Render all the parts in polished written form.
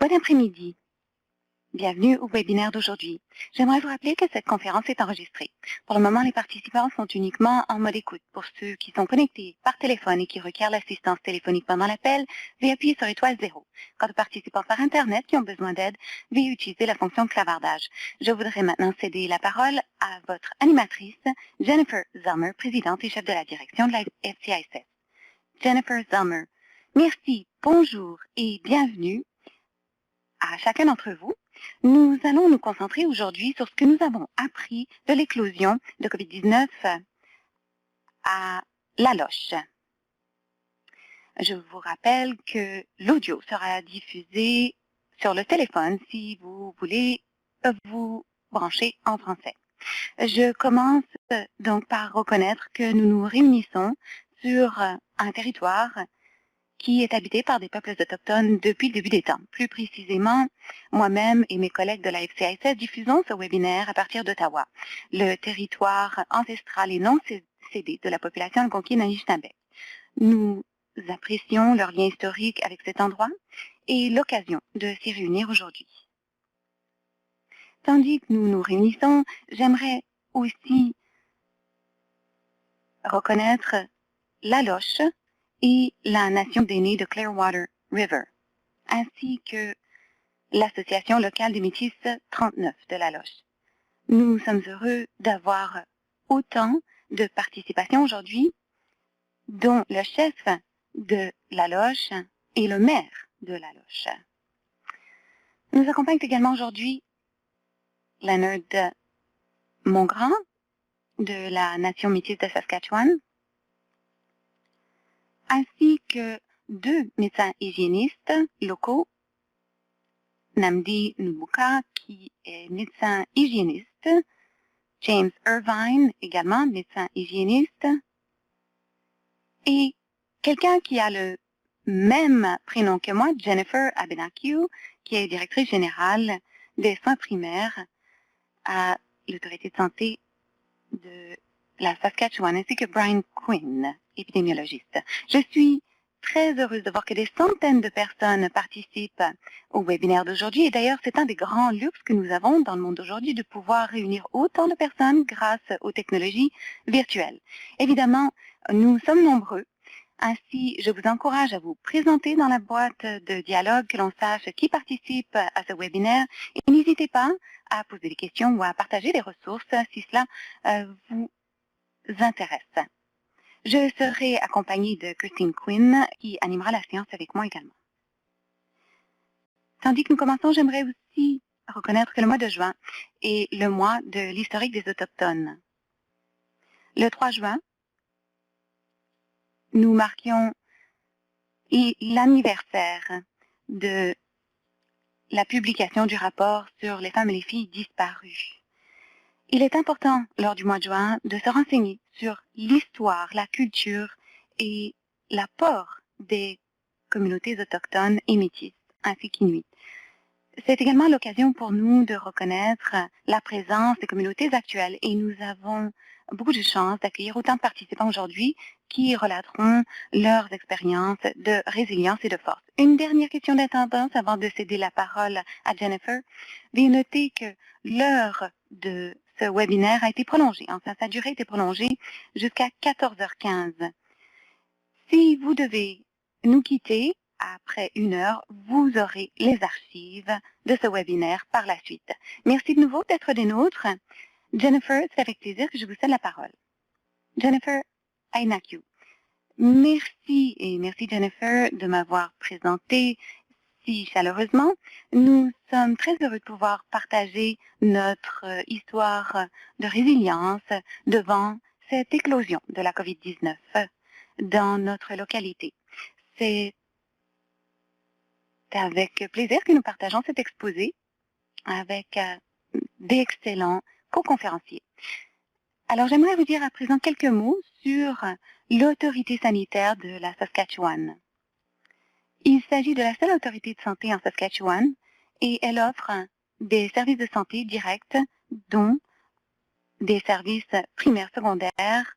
Bon après-midi. Bienvenue au webinaire d'aujourd'hui. J'aimerais vous rappeler que cette conférence est enregistrée. Pour le moment, les participants sont uniquement en mode écoute. Pour ceux qui sont connectés par téléphone et qui requièrent l'assistance téléphonique pendant l'appel, veuillez appuyer sur étoile 0. Quant aux participants par Internet qui ont besoin d'aide, veuillez utiliser la fonction de clavardage. Je voudrais maintenant céder la parole à votre animatrice, Jennifer Zellmer, présidente et chef de la direction de la FCISS. Jennifer Zellmer, merci, bonjour et bienvenue à chacun d'entre vous. Nous allons nous concentrer aujourd'hui sur ce que nous avons appris de l'éclosion de COVID-19 à La Loche. Je vous rappelle que l'audio sera diffusé sur le téléphone si vous voulez vous brancher en français. Je commence donc par reconnaître que nous nous réunissons sur un territoire qui est habité par des peuples autochtones depuis le début des temps. Plus précisément, moi-même et mes collègues de la FCISS diffusons ce webinaire à partir d'Ottawa, le territoire ancestral et non cédé de la population algonquine Anishinaabe. Nous apprécions leur lien historique avec cet endroit et l'occasion de s'y réunir aujourd'hui. Tandis que nous nous réunissons, j'aimerais aussi reconnaître La Loche et la Nation des Nez de Clearwater River, ainsi que l'Association locale des Métis 39 de La Loche. Nous sommes heureux d'avoir autant de participation aujourd'hui, dont le chef de La Loche et le maire de La Loche. Nous accompagne également aujourd'hui Leonard Mongrand de la Nation Métis de Saskatchewan, ainsi que deux médecins hygiénistes locaux, Namdi Nubuka, qui est médecin hygiéniste, James Irvine, également médecin hygiéniste, et quelqu'un qui a le même prénom que moi, Jennifer Abenaki, qui est directrice générale des soins primaires à l'autorité de santé de la Saskatchewan, ainsi que Brian Quinn, épidémiologiste. Je suis très heureuse de voir que des centaines de personnes participent au webinaire d'aujourd'hui. Et d'ailleurs, c'est un des grands luxes que nous avons dans le monde d'aujourd'hui de pouvoir réunir autant de personnes grâce aux technologies virtuelles. Évidemment, nous sommes nombreux. Ainsi, je vous encourage à vous présenter dans la boîte de dialogue, que l'on sache qui participe à ce webinaire. Et n'hésitez pas à poser des questions ou à partager des ressources si cela vous intéresse. Je serai accompagnée de Christine Quinn qui animera la séance avec moi également. Tandis que nous commençons, j'aimerais aussi reconnaître que le mois de juin est le mois de l'historique des Autochtones. Le 3 juin, nous marquions l'anniversaire de la publication du rapport sur les femmes et les filles disparues. Il est important, lors du mois de juin, de se renseigner sur l'histoire, la culture et l'apport des communautés autochtones et métisses, ainsi qu'inuits. C'est également l'occasion pour nous de reconnaître la présence des communautés actuelles et nous avons beaucoup de chance d'accueillir autant de participants aujourd'hui qui relateront leurs expériences de résilience et de force. Une dernière question d'intendance avant de céder la parole à Jennifer. Veuillez noter que l'heure de ce webinaire a été prolongée. Enfin, sa durée a été prolongée jusqu'à 14h15. Si vous devez nous quitter après 1 heure, vous aurez les archives de ce webinaire par la suite. Merci de nouveau d'être des nôtres. Jennifer, c'est avec plaisir que je vous cède la parole. Jennifer Ainakiu. Merci et merci Jennifer de m'avoir présenté si chaleureusement. Nous sommes très heureux de pouvoir partager notre histoire de résilience devant cette éclosion de la COVID-19 dans notre localité. C'est avec plaisir que nous partageons cet exposé avec d'excellents co-conférenciers. Alors, j'aimerais vous dire à présent quelques mots sur l'autorité sanitaire de la Saskatchewan. Il s'agit de la seule autorité de santé en Saskatchewan et elle offre des services de santé directs, dont des services primaires, secondaires,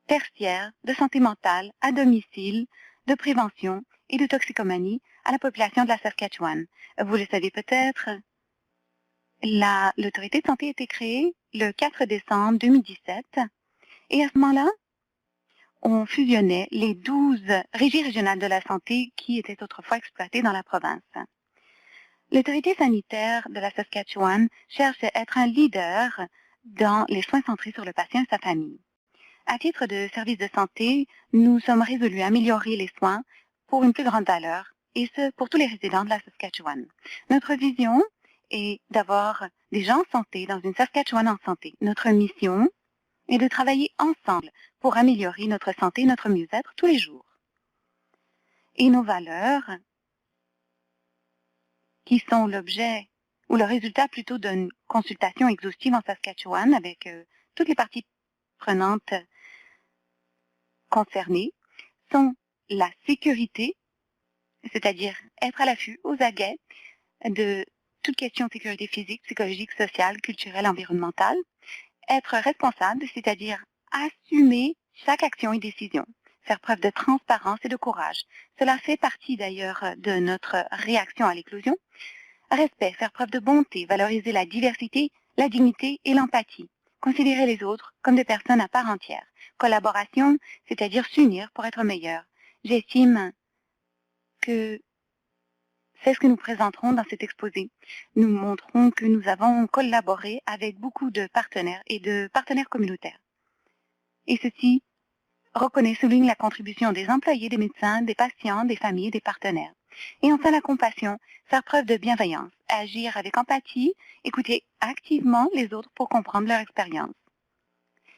tertiaires, de santé mentale, à domicile, de prévention et de toxicomanie à la population de la Saskatchewan. Vous le savez peut-être, l'autorité de santé a été créée le 4 décembre 2017 et à ce moment-là, on fusionnait les 12 régies régionales de la santé qui étaient autrefois exploitées dans la province. L'autorité sanitaire de la Saskatchewan cherche à être un leader dans les soins centrés sur le patient et sa famille. À titre de service de santé, nous sommes résolus à améliorer les soins pour une plus grande valeur, et ce, pour tous les résidents de la Saskatchewan. Notre vision est d'avoir des gens en santé dans une Saskatchewan en santé. Notre mission est de travailler ensemble pour améliorer notre santé et notre mieux-être tous les jours. Et nos valeurs, qui sont l'objet ou le résultat plutôt d'une consultation exhaustive en Saskatchewan avec toutes les parties prenantes concernées, sont la sécurité, c'est-à-dire être à l'affût, aux aguets de toute question de sécurité physique, psychologique, sociale, culturelle, environnementale, être responsable, c'est-à-dire assumer chaque action et décision, faire preuve de transparence et de courage. Cela fait partie d'ailleurs de notre réaction à l'éclosion. Respect, faire preuve de bonté, valoriser la diversité, la dignité et l'empathie. Considérer les autres comme des personnes à part entière. Collaboration, c'est-à-dire s'unir pour être meilleur. J'estime que c'est ce que nous présenterons dans cet exposé. Nous montrons que nous avons collaboré avec beaucoup de partenaires et de partenaires communautaires. Et ceci souligne la contribution des employés, des médecins, des patients, des familles et des partenaires. Et enfin, la compassion, faire preuve de bienveillance, agir avec empathie, écouter activement les autres pour comprendre leur expérience.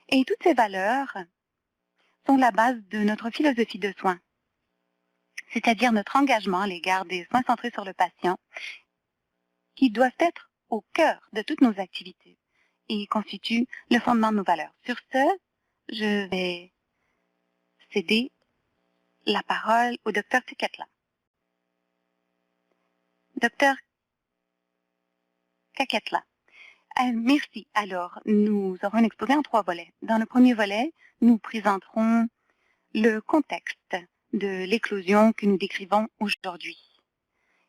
Et toutes ces valeurs sont la base de notre philosophie de soins, c'est-à-dire notre engagement à l'égard des soins centrés sur le patient, qui doivent être au cœur de toutes nos activités et constituent le fondement de nos valeurs. Sur ce, je vais céder la parole au Dr. Kaketla. Dr. Kaketla. Merci. Alors, nous aurons un exposé en 3 volets. Dans le premier volet, nous présenterons le contexte de l'éclosion que nous décrivons aujourd'hui.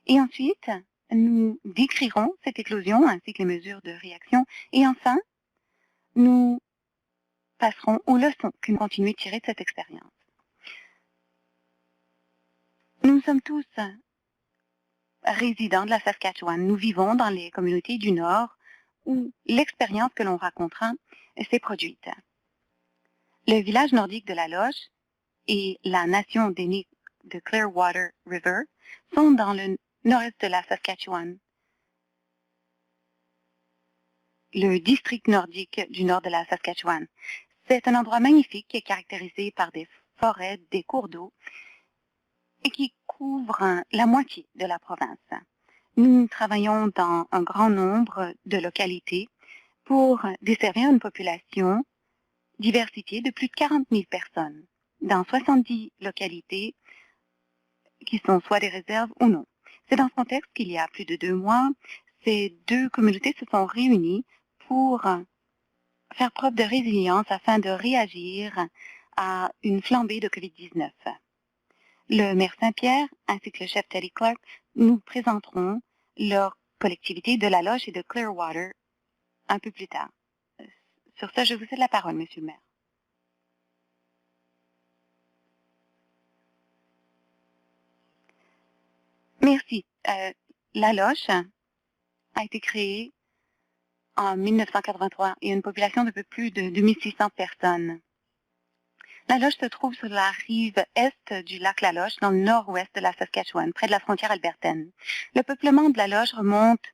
Et ensuite, nous décrirons cette éclosion ainsi que les mesures de réaction. Et enfin, nous passerons aux leçons que nous continuons de tirer de cette expérience. Nous sommes tous résidents de la Saskatchewan. Nous vivons dans les communautés du Nord où l'expérience que l'on racontera s'est produite. Le village nordique de la Loche et la nation des de Clearwater River sont dans le nord-est de la Saskatchewan. Le district nordique du nord de la Saskatchewan. C'est un endroit magnifique qui est caractérisé par des forêts, des cours d'eau et qui couvre la moitié de la province. Nous travaillons dans un grand nombre de localités pour desservir une population diversifiée de plus de 40 000 personnes dans 70 localités qui sont soit des réserves ou non. C'est dans ce contexte qu'il y a plus de 2 mois, ces 2 communautés se sont réunies pour faire preuve de résilience afin de réagir à une flambée de COVID-19. Le maire Saint-Pierre ainsi que le chef Teddy Clark nous présenteront leur collectivité de la Loche et de Clearwater un peu plus tard. Sur ça, je vous cède la parole, Monsieur le maire. Merci. La Loche a été créée en 1983 et a une population de peu plus de 2600 personnes. La Loche se trouve sur la rive est du lac La Loche, dans le nord-ouest de la Saskatchewan, près de la frontière albertaine. Le peuplement de la Loche remonte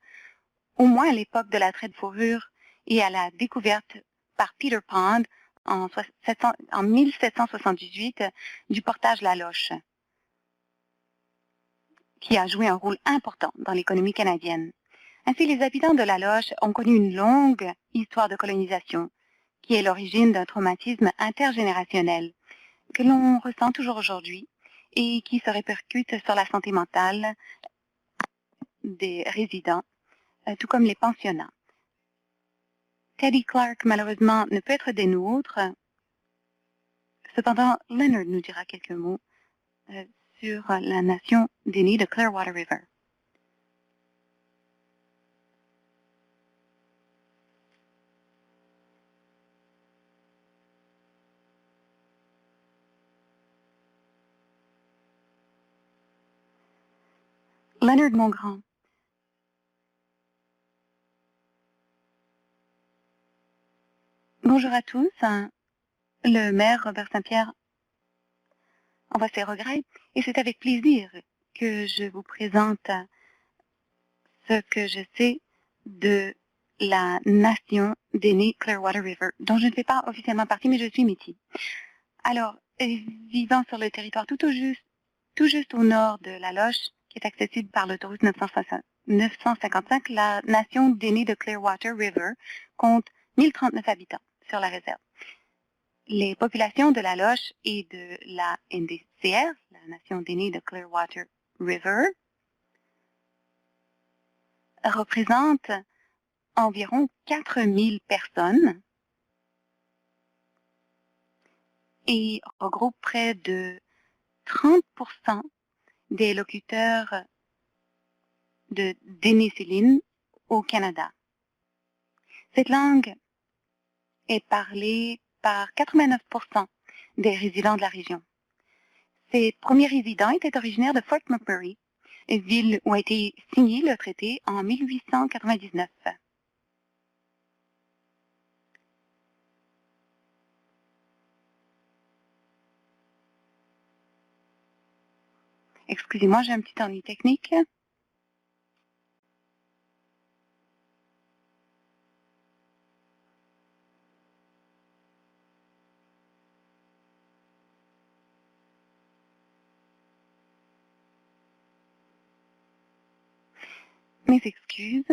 au moins à l'époque de la traite de fourrure et à la découverte par Peter Pond en 1778 du portage La Loche, qui a joué un rôle important dans l'économie canadienne. Ainsi, les habitants de la Loche ont connu une longue histoire de colonisation, qui est l'origine d'un traumatisme intergénérationnel que l'on ressent toujours aujourd'hui et qui se répercute sur la santé mentale des résidents, tout comme les pensionnats. Teddy Clark, malheureusement, ne peut être des nôtres. Cependant, Leonard nous dira quelques mots sur la nation Dene de Clearwater River. Leonard Mongrand. Bonjour à tous. Le maire Robert Saint-Pierre envoie ses regrets et c'est avec plaisir que je vous présente ce que je sais de la nation Dene Clearwater River, dont je ne fais pas officiellement partie, mais je suis métis. Alors, vivant sur le territoire tout juste au nord de la Loche, qui est accessible par l'autoroute 955, la nation Dene de Clearwater River compte 1039 habitants sur la réserve. Les populations de la Loche et de la NDCR, la nation Dene de Clearwater River, représentent environ 4000 personnes et regroupent près de 30% des locuteurs de dénécéline au Canada. Cette langue est parlée par 89% des résidents de la région. Ces premiers résidents étaient originaires de Fort McMurray, ville où a été signé le traité en 1899. Excusez-moi, j'ai un petit ennui technique. Mes excuses.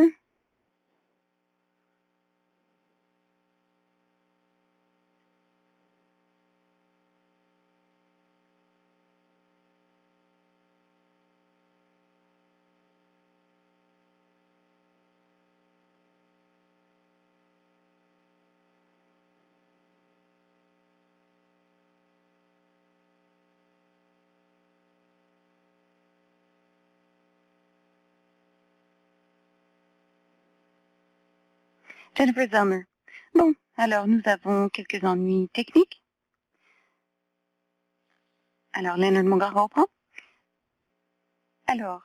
Jennifer Zelmer. Bon, alors nous avons quelques ennuis techniques. Alors, Leonard Mongrand reprend. Alors,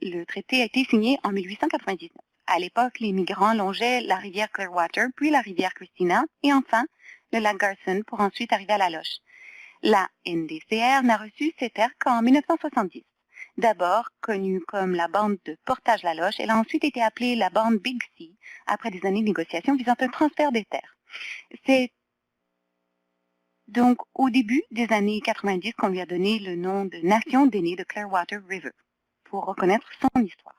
le traité a été signé en 1899. À l'époque, les migrants longeaient la rivière Clearwater, puis la rivière Christina, et enfin le lac Garson pour ensuite arriver à la Loche. La NDCR n'a reçu ces terres qu'en 1970. D'abord connue comme la bande de Portage-la-Loche, elle a ensuite été appelée la bande Big C après des années de négociations visant un transfert des terres. C'est donc au début des années 90 qu'on lui a donné le nom de Nation Dene de Clearwater River pour reconnaître son histoire.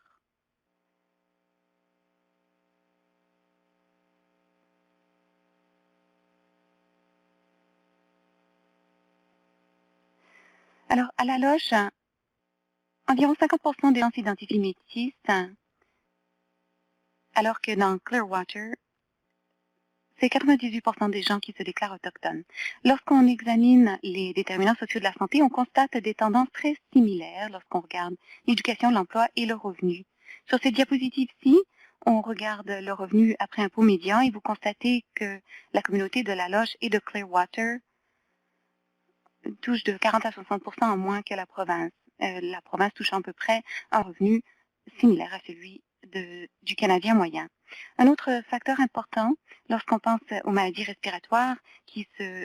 Alors, à la Loche, environ 50% des gens s'identifient métis, alors que dans Clearwater, c'est 98% des gens qui se déclarent autochtones. Lorsqu'on examine les déterminants sociaux de la santé, on constate des tendances très similaires lorsqu'on regarde l'éducation, l'emploi et le revenu. Sur cette diapositive-ci, on regarde le revenu après impôt médian et vous constatez que la communauté de la Loche et de Clearwater touche de 40 à 60% en moins que la province. La province touche à peu près un revenu similaire à celui du Canadien moyen. Un autre facteur important lorsqu'on pense aux maladies respiratoires qui se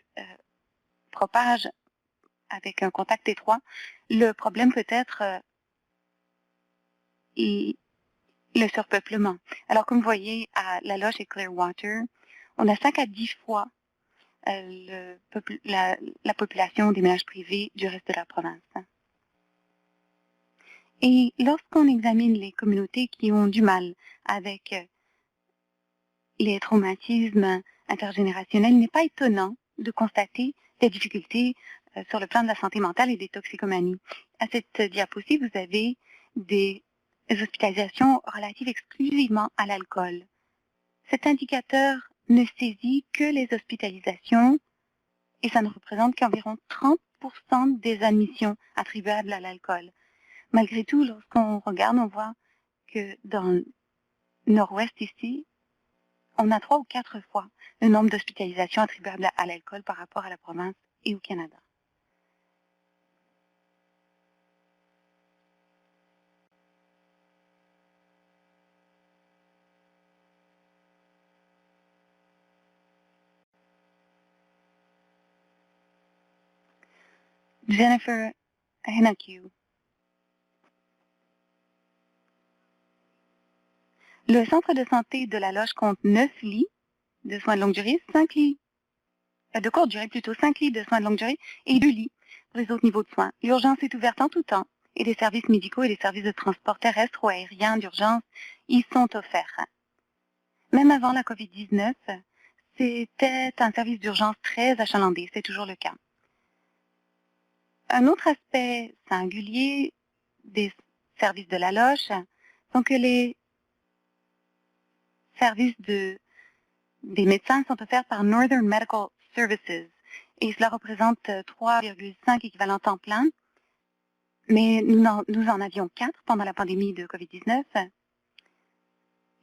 propagent avec un contact étroit, le problème peut être le surpeuplement. Alors, comme vous voyez, à La Loche et Clearwater, on a 5 à 10 fois la population des ménages privés du reste de la province. Et lorsqu'on examine les communautés qui ont du mal avec les traumatismes intergénérationnels, il n'est pas étonnant de constater des difficultés sur le plan de la santé mentale et des toxicomanies. À cette diapositive, vous avez des hospitalisations relatives exclusivement à l'alcool. Cet indicateur ne saisit que les hospitalisations et ça ne représente qu'environ 30 des admissions attribuables à l'alcool. Malgré tout, lorsqu'on regarde, on voit que dans le nord-ouest ici, on a 3 ou 4 fois le nombre d'hospitalisations attribuables à l'alcool par rapport à la province et au Canada. Jennifer Henakiu. Le centre de santé de la Loge compte 9 lits de soins de longue durée, 5 lits de courte durée, plutôt 5 lits de soins de longue durée et 2 lits pour les autres niveaux de soins. L'urgence est ouverte en tout temps et des services médicaux et des services de transport terrestre ou aérien d'urgence y sont offerts. Même avant la COVID-19, c'était un service d'urgence très achalandé, c'est toujours le cas. Un autre aspect singulier des services de la Loge sont que les services des médecins sont offerts par Northern Medical Services et cela représente 3,5 équivalents temps plein, mais nous en avions 4 pendant la pandémie de COVID-19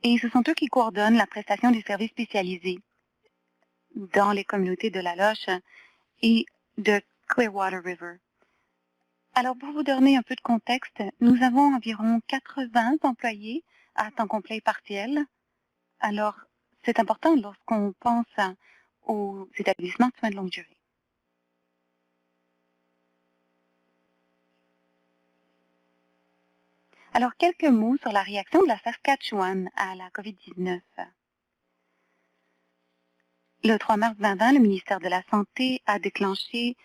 et ce sont eux qui coordonnent la prestation des services spécialisés dans les communautés de la Loge et de Clearwater River. Alors, pour vous donner un peu de contexte, nous avons environ 80 employés à temps complet et partiel. Alors, c'est important lorsqu'on pense aux établissements de soins de longue durée. Alors, quelques mots sur la réaction de la Saskatchewan à la COVID-19. Le 3 mars 2020, le ministère de la Santé a déclenché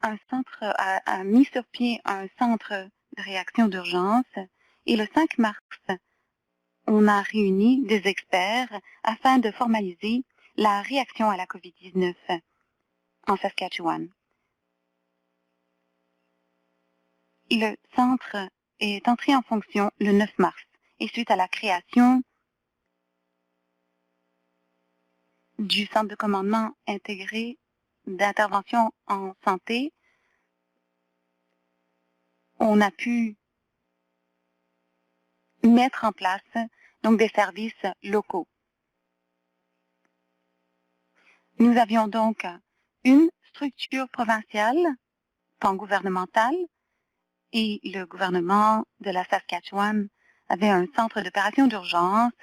a mis sur pied un centre de réaction d'urgence et le 5 mars, on a réuni des experts afin de formaliser la réaction à la COVID-19 en Saskatchewan. Le centre est entré en fonction le 9 mars et suite à la création du centre de commandement intégré d'intervention en santé, on a pu mettre en place donc des services locaux. Nous avions donc une structure provinciale, pan gouvernementale, et le gouvernement de la Saskatchewan avait un centre d'opération d'urgence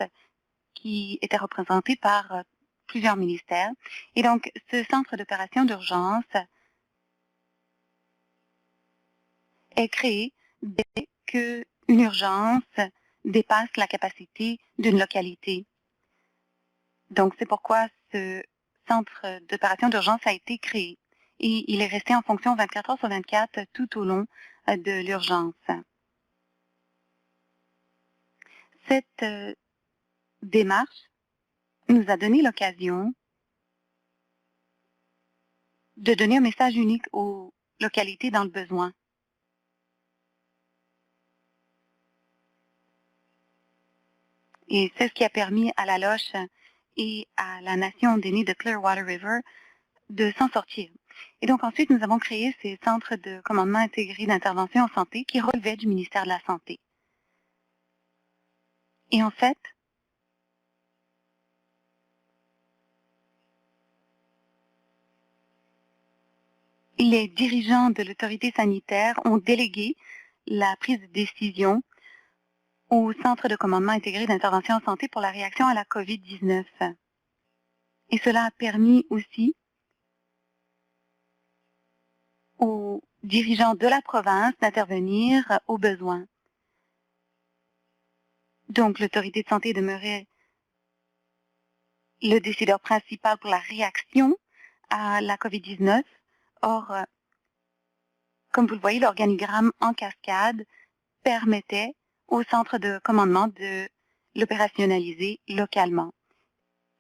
qui était représenté par plusieurs ministères. Et donc, ce centre d'opération d'urgence est créé dès qu'une urgence dépasse la capacité d'une localité. Donc, c'est pourquoi ce centre d'opération d'urgence a été créé. Et il est resté en fonction 24 heures sur 24 tout au long de l'urgence. Cette démarche nous a donné l'occasion de donner un message unique aux localités dans le besoin. Et c'est ce qui a permis à la Loge et à la nation d'aînés de Clearwater River de s'en sortir. Et donc ensuite, nous avons créé ces centres de commandement intégré d'intervention en santé qui relevaient du ministère de la Santé. Et en fait, les dirigeants de l'autorité sanitaire ont délégué la prise de décision au Centre de commandement intégré d'intervention en santé pour la réaction à la COVID-19. Et cela a permis aussi aux dirigeants de la province d'intervenir aux besoins. Donc, l'autorité de santé demeurait le décideur principal pour la réaction à la COVID-19. Or, comme vous le voyez, l'organigramme en cascade permettait au centre de commandement de l'opérationnaliser localement.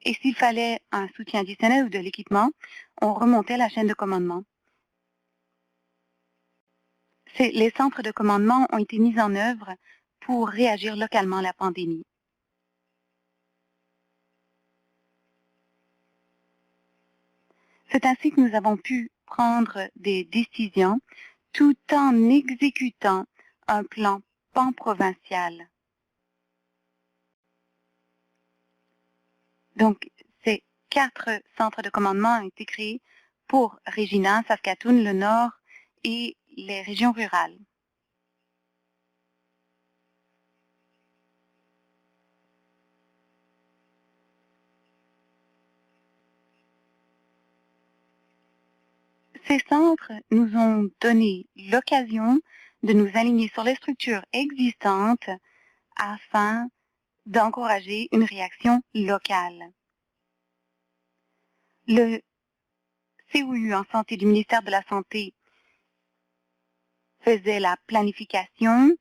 Et s'il fallait un soutien additionnel ou de l'équipement, on remontait la chaîne de commandement. Les centres de commandement ont été mis en œuvre pour réagir localement à la pandémie. C'est ainsi que nous avons pu prendre des décisions tout en exécutant un plan pan-provincial. Donc, ces 4 centres de commandement ont été créés pour Regina, Saskatoon, le Nord et les régions rurales. Ces centres nous ont donné l'occasion de nous aligner sur les structures existantes afin d'encourager une réaction locale. Le COU en santé du ministère de la Santé faisait la planification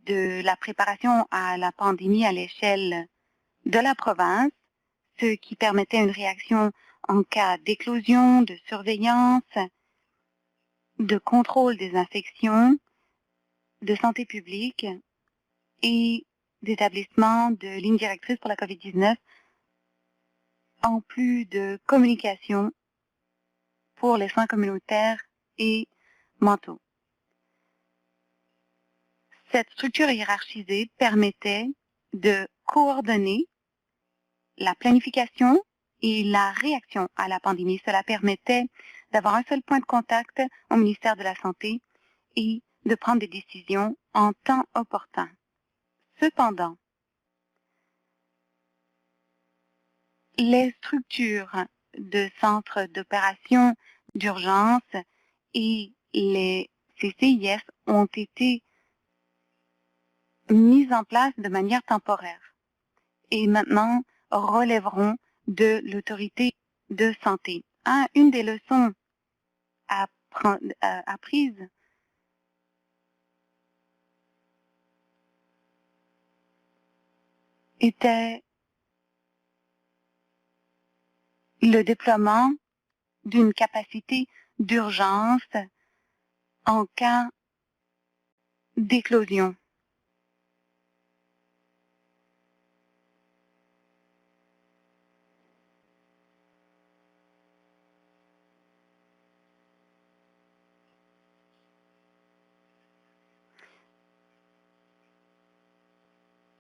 de la préparation à la pandémie à l'échelle de la province, ce qui permettait une réaction en cas d'éclosion, de surveillance, de contrôle des infections, de santé publique et d'établissement de lignes directrices pour la COVID-19, en plus de communication pour les soins communautaires et mentaux. Cette structure hiérarchisée permettait de coordonner la planification et la réaction à la pandémie. Cela permettait d'avoir un seul point de contact au ministère de la Santé et de prendre des décisions en temps opportun. Cependant, les structures de centres d'opération d'urgence et les CCIS ont été mises en place de manière temporaire et maintenant relèveront de l'autorité de santé. Une des leçons apprises était le déploiement d'une capacité d'urgence en cas d'éclosion.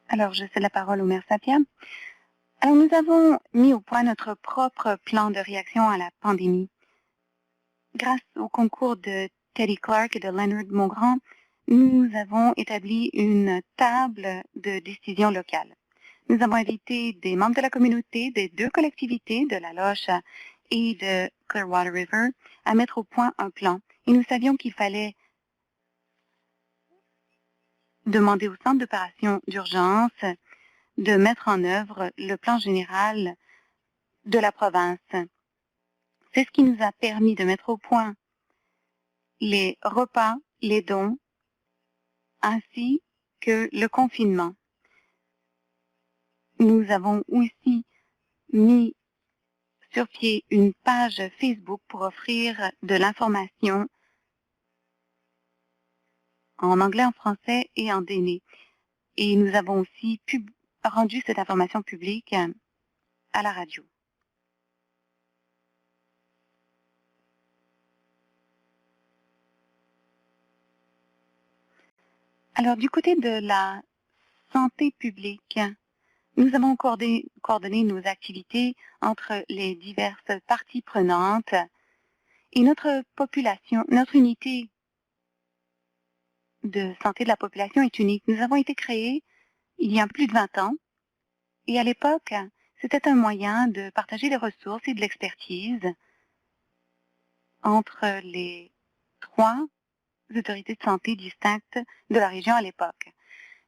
Alors, je cède la parole au maire Sapia. Alors, nous avons mis au point notre propre plan de réaction à la pandémie. Grâce au concours de Teddy Clark et de Leonard Mongrand, nous avons établi une table de décision locale. Nous avons invité des membres de la communauté des 2 collectivités, de la Loche et de Clearwater River, à mettre au point un plan. Et nous savions qu'il fallait demander au centre d'opération d'urgence de mettre en œuvre le plan général de la province. C'est ce qui nous a permis de mettre au point les repas, les dons, ainsi que le confinement. Nous avons aussi mis sur pied une page Facebook pour offrir de l'information en anglais, en français et en déné. Et nous avons aussi rendu cette information publique à la radio. Alors, du côté de la santé publique, nous avons coordonné nos activités entre les diverses parties prenantes et notre population, notre unité de santé de la population est unique. Nous avons été créés il y a plus de 20 ans et à l'époque, c'était un moyen de partager des ressources et de l'expertise entre les 3 autorités de santé distinctes de la région à l'époque.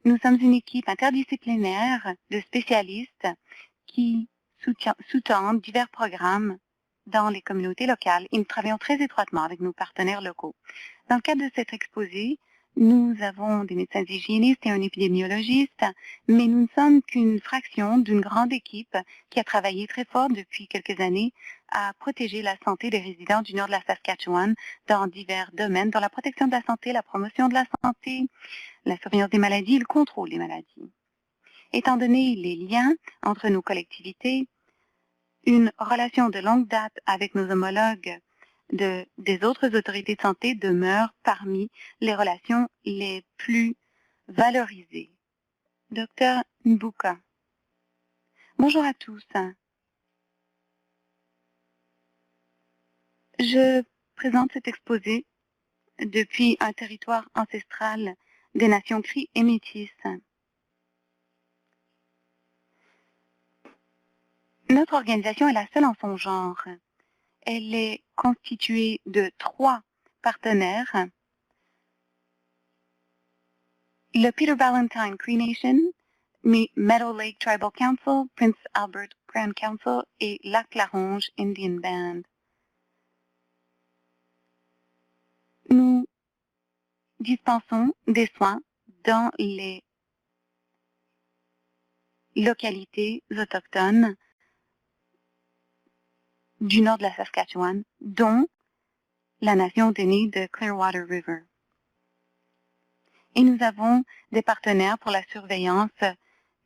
Nous sommes une équipe interdisciplinaire de spécialistes qui sous-tendent divers programmes dans les communautés locales et nous travaillons très étroitement avec nos partenaires locaux. Dans le cadre de cet exposé, nous avons des médecins hygiénistes et un épidémiologiste, mais nous ne sommes qu'une fraction d'une grande équipe qui a travaillé très fort depuis quelques années à protéger la santé des résidents du nord de la Saskatchewan dans divers domaines, dans la protection de la santé, la promotion de la santé, la surveillance des maladies et le contrôle des maladies. Étant donné les liens entre nos collectivités, une relation de longue date avec nos homologues des autres autorités de santé demeure parmi les relations les plus valorisées. Docteur Mbuka. Bonjour à tous. Je présente cet exposé depuis un territoire ancestral des nations Cri et Métis. Notre organisation est la seule en son genre. Elle est constituée de 3 partenaires. Le Peter Ballantyne Cree Nation, Meadow Lake Tribal Council, Prince Albert Grand Council et Lac-La-Ronge Indian Band. Nous dispensons des soins dans les localités autochtones du nord de la Saskatchewan, dont la nation tenue de Clearwater River. Et nous avons des partenaires pour la surveillance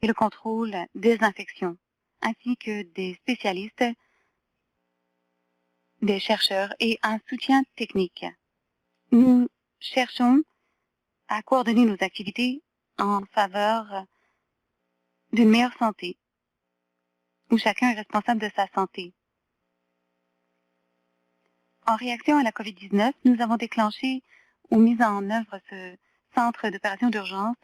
et le contrôle des infections, ainsi que des spécialistes, des chercheurs et un soutien technique. Nous cherchons à coordonner nos activités en faveur d'une meilleure santé, où chacun est responsable de sa santé. En réaction à la COVID-19, nous avons déclenché ou mis en œuvre ce centre d'opération d'urgence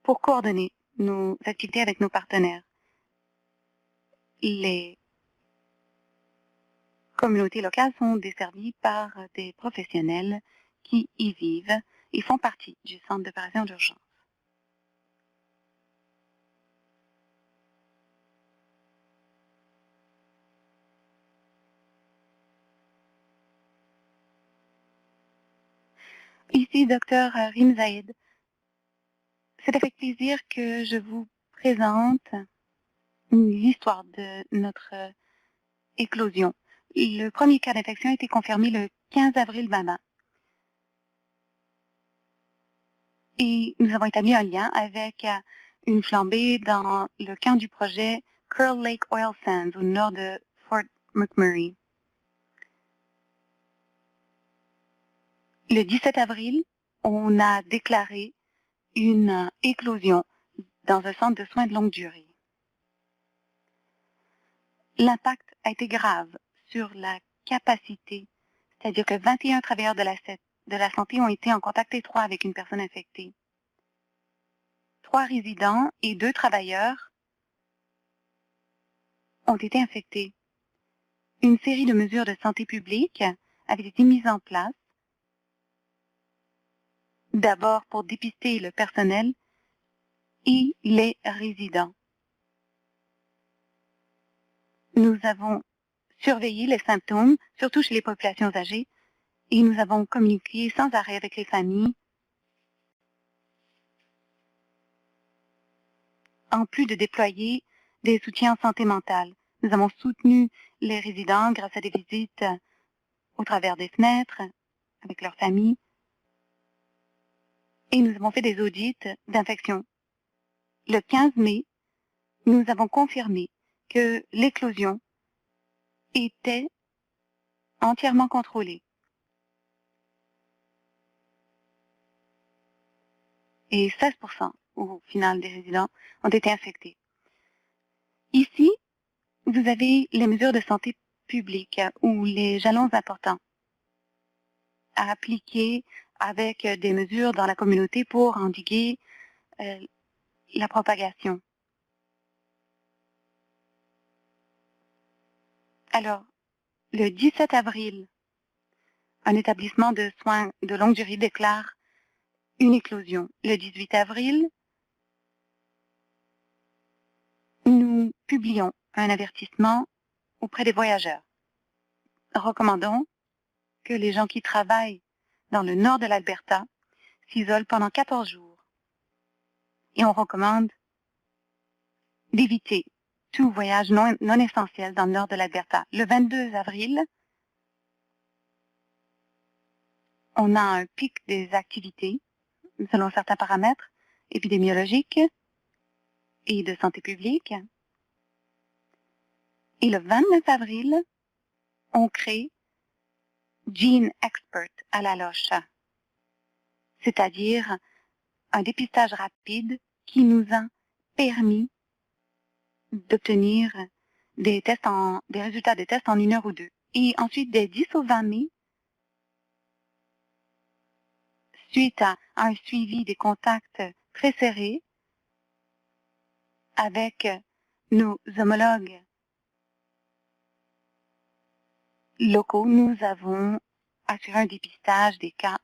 pour coordonner nos activités avec nos partenaires. Les communautés locales sont desservies par des professionnels qui y vivent et font partie du centre d'opération d'urgence. Ici, Dr Rim Zaïd. C'est avec plaisir que je vous présente l'histoire de notre éclosion. Le premier cas d'infection a été confirmé le 15 avril matin. Et nous avons établi un lien avec une flambée dans le camp du projet Curl Lake Oil Sands au nord de Fort McMurray. Le 17 avril, on a déclaré une éclosion dans un centre de soins de longue durée. L'impact a été grave sur la capacité, c'est-à-dire que 21 travailleurs de la santé ont été en contact étroit avec une personne infectée. 3 résidents et 2 travailleurs ont été infectés. Une série de mesures de santé publique avait été mise en place, d'abord pour dépister le personnel et les résidents. Nous avons surveillé les symptômes, surtout chez les populations âgées, et nous avons communiqué sans arrêt avec les familles, en plus de déployer des soutiens en santé mentale. Nous avons soutenu les résidents grâce à des visites au travers des fenêtres, avec leurs familles, et nous avons fait des audits d'infection. Le 15 mai, nous avons confirmé que l'éclosion était entièrement contrôlée. Et 16% au final des résidents ont été infectés. Ici, vous avez les mesures de santé publique ou les jalons importants à appliquer avec des mesures dans la communauté pour endiguer la propagation. Alors, le 17 avril, un établissement de soins de longue durée déclare une éclosion. Le 18 avril, nous publions un avertissement auprès des voyageurs. Recommandons que les gens qui travaillent dans le nord de l'Alberta s'isolent pendant 14 jours. Et on recommande d'éviter tout voyage non essentiel dans le nord de l'Alberta. Le 22 avril, on a un pic des activités selon certains paramètres épidémiologiques et de santé publique. Et le 29 avril, on crée Gene Expert à la loche, c'est-à-dire un dépistage rapide qui nous a permis d'obtenir des résultats des tests en 1 heure ou 2. Et ensuite, des 10 au 20 mai, suite à un suivi des contacts très serrés avec nos homologues locaux, nous avons assuré un dépistage des cas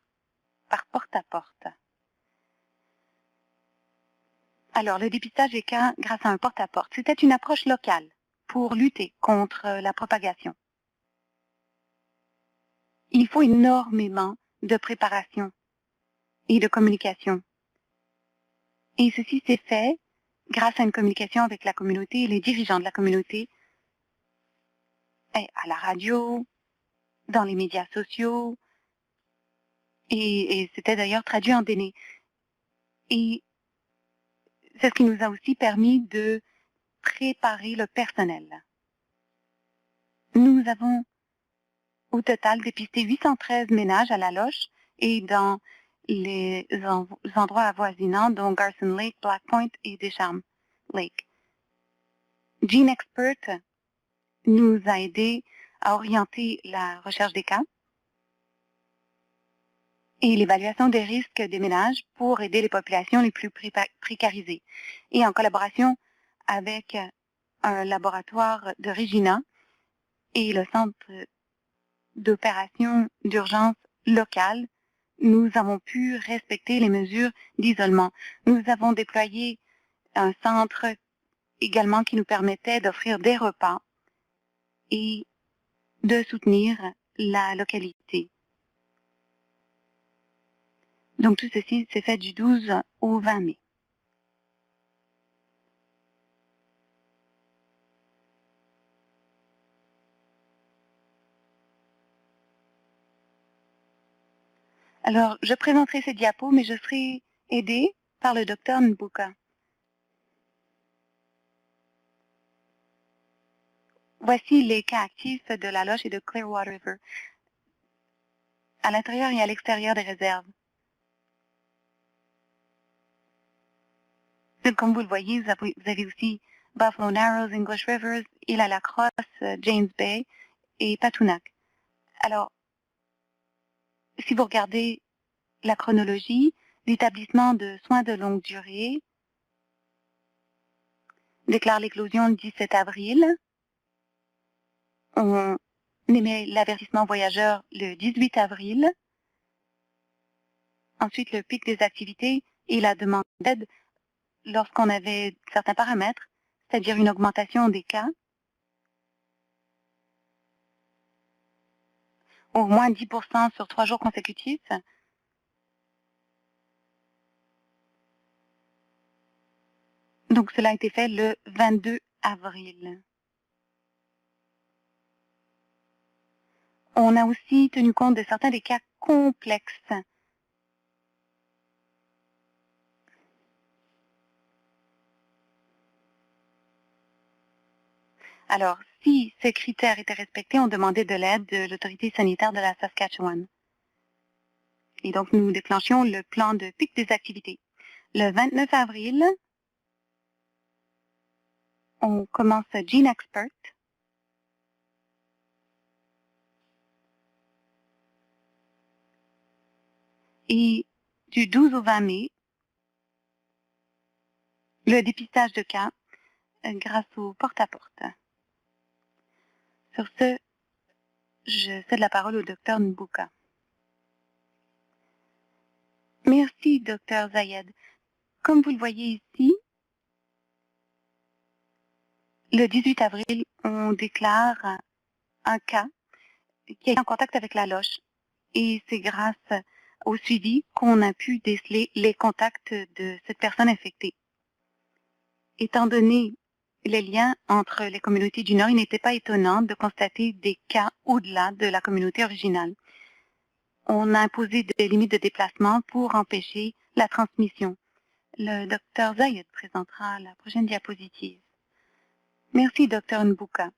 par porte-à-porte. Alors, le dépistage des cas grâce à un porte-à-porte, c'était une approche locale pour lutter contre la propagation. Il faut énormément de préparation et de communication. Et ceci s'est fait grâce à une communication avec la communauté et les dirigeants de la communauté, à la radio, dans les médias sociaux, et c'était d'ailleurs traduit en données. Et c'est ce qui nous a aussi permis de préparer le personnel. Nous avons au total dépisté 813 ménages à la loche et dans les endroits avoisinants, dont Garson Lake, Black Point et Deschamps Lake. Gene Expert nous a aidé à orienter la recherche des cas et l'évaluation des risques des ménages pour aider les populations les plus précarisées. Et en collaboration avec un laboratoire de Regina et le centre d'opération d'urgence locale, nous avons pu respecter les mesures d'isolement. Nous avons déployé un centre également qui nous permettait d'offrir des repas et de soutenir la localité. Donc tout ceci s'est fait du 12 au 20 mai. Alors, je présenterai ces diapos, mais je serai aidée par le Dr Nbuka. Voici les cas actifs de la loche et de Clearwater River, à l'intérieur et à l'extérieur des réserves. Donc, comme vous le voyez, vous avez aussi Buffalo Narrows, English Rivers, Île à la Crosse, James Bay et Patunac. Alors, si vous regardez la chronologie, l'établissement de soins de longue durée déclare l'éclosion le 17 avril. On émet l'avertissement voyageur le 18 avril. Ensuite, le pic des activités et la demande d'aide lorsqu'on avait certains paramètres, c'est-à-dire une augmentation des cas, au moins 10% sur 3 jours consécutifs. Donc, cela a été fait le 22 avril. On a aussi tenu compte de certains des cas complexes. Alors, si ces critères étaient respectés, on demandait de l'aide de l'autorité sanitaire de la Saskatchewan. Et donc, nous déclenchions le plan de pic des activités. Le 29 avril, on commence Gene Expert. Et du 12 au 20 mai, le dépistage de cas grâce au porte-à-porte. Sur ce, je cède la parole au Dr Nbuka. Merci, Dr Zayed. Comme vous le voyez ici, le 18 avril, on déclare un cas qui est en contact avec la loche. Et c'est grâce au suivi qu'on a pu déceler les contacts de cette personne infectée. Étant donné les liens entre les communautés du Nord, il n'était pas étonnant de constater des cas au-delà de la communauté originale. On a imposé des limites de déplacement pour empêcher la transmission. Le Dr Zayed présentera la prochaine diapositive. Merci, Dr Nbuka.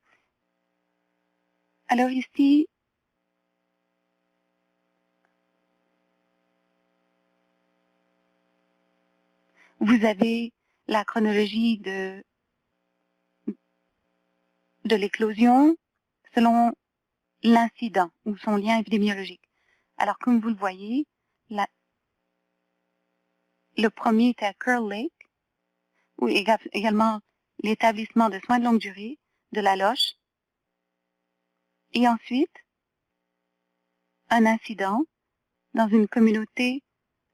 Alors ici, Vous avez la chronologie de l'éclosion selon l'incident ou son lien épidémiologique. Alors, comme vous le voyez, le premier était à Curl Lake, ou également l'établissement de soins de longue durée de La Loche, et ensuite un incident dans une communauté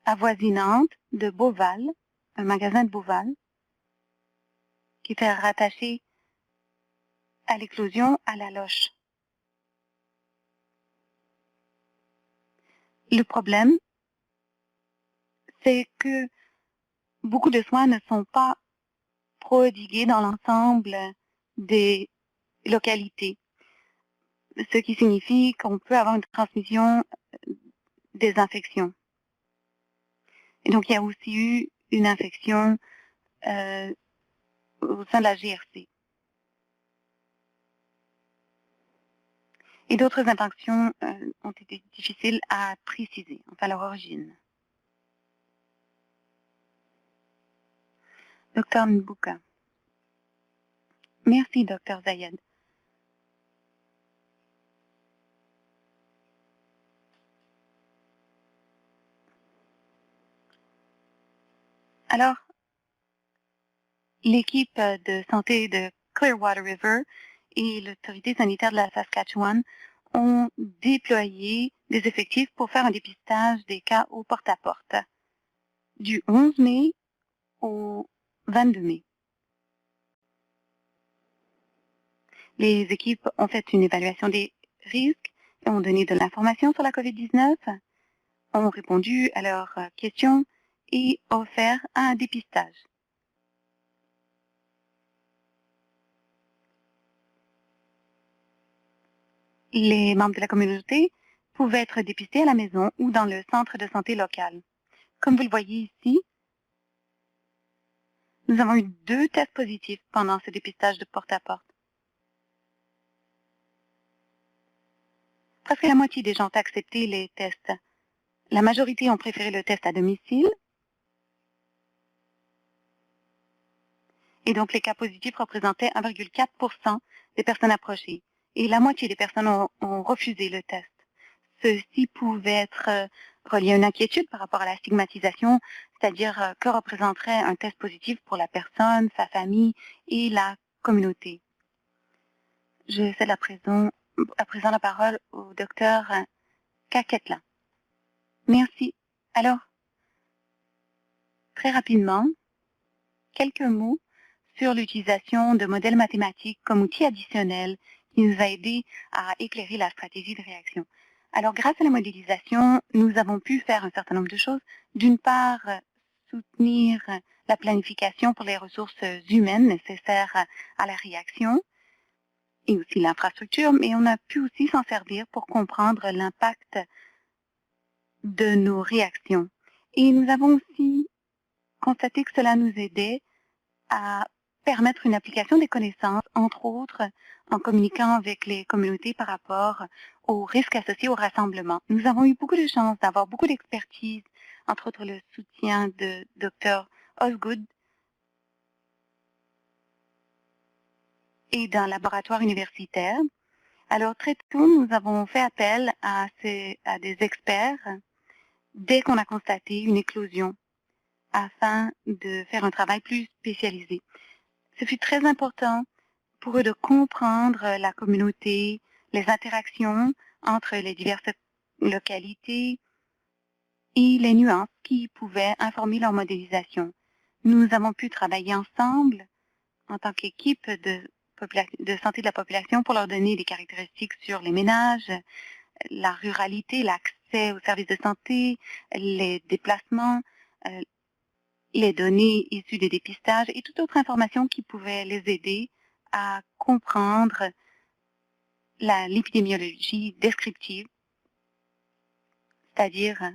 avoisinante de Beauval, un magasin de Beauval, qui était rattaché à l'éclosion à La Loche. Le problème, c'est que beaucoup de soins ne sont pas prodigués dans l'ensemble des localités, ce qui signifie qu'on peut avoir une transmission des infections. Et donc, il y a aussi eu une infection au sein de la GRC. Et d'autres infections ont été difficiles à préciser, enfin leur origine. Dr Mbouka. Merci, Dr Zayed. Alors, l'équipe de santé de Clearwater River et l'autorité sanitaire de la Saskatchewan ont déployé des effectifs pour faire un dépistage des cas au porte-à-porte du 11 mai au 22 mai. Les équipes ont fait une évaluation des risques et ont donné de l'information sur la COVID-19, ont répondu à leurs questions et offert un dépistage. Les membres de la communauté pouvaient être dépistés à la maison ou dans le centre de santé local. Comme vous le voyez ici, nous avons eu 2 tests positifs pendant ce dépistage de porte-à-porte. Presque la moitié des gens ont accepté les tests. La majorité ont préféré le test à domicile. Et donc, les cas positifs représentaient 1,4% des personnes approchées. Et la moitié des personnes ont refusé le test. Ceci pouvait être relié à une inquiétude par rapport à la stigmatisation, c'est-à-dire que représenterait un test positif pour la personne, sa famille et la communauté. Je cède à présent la parole au docteur Kaketla. Merci. Alors, très rapidement, quelques mots sur l'utilisation de modèles mathématiques comme outil additionnel qui nous a aidés à éclairer la stratégie de réaction. Alors, grâce à la modélisation, nous avons pu faire un certain nombre de choses. D'une part, soutenir la planification pour les ressources humaines nécessaires à la réaction et aussi l'infrastructure, mais on a pu aussi s'en servir pour comprendre l'impact de nos réactions. Et nous avons aussi constaté que cela nous aidait à permettre une application des connaissances, entre autres en communiquant avec les communautés par rapport aux risques associés au rassemblement. Nous avons eu beaucoup de chance d'avoir beaucoup d'expertise, entre autres le soutien de Dr Osgood et d'un laboratoire universitaire. Alors, très tôt, nous avons fait appel à des experts dès qu'on a constaté une éclosion afin de faire un travail plus spécialisé. Ce fut très important pour eux de comprendre la communauté, les interactions entre les diverses localités et les nuances qui pouvaient informer leur modélisation. Nous avons pu travailler ensemble en tant qu'équipe de santé de la population pour leur donner des caractéristiques sur les ménages, la ruralité, l'accès aux services de santé, les déplacements, les données issues des dépistages et toute autre information qui pouvait les aider à comprendre l'épidémiologie descriptive, c'est-à-dire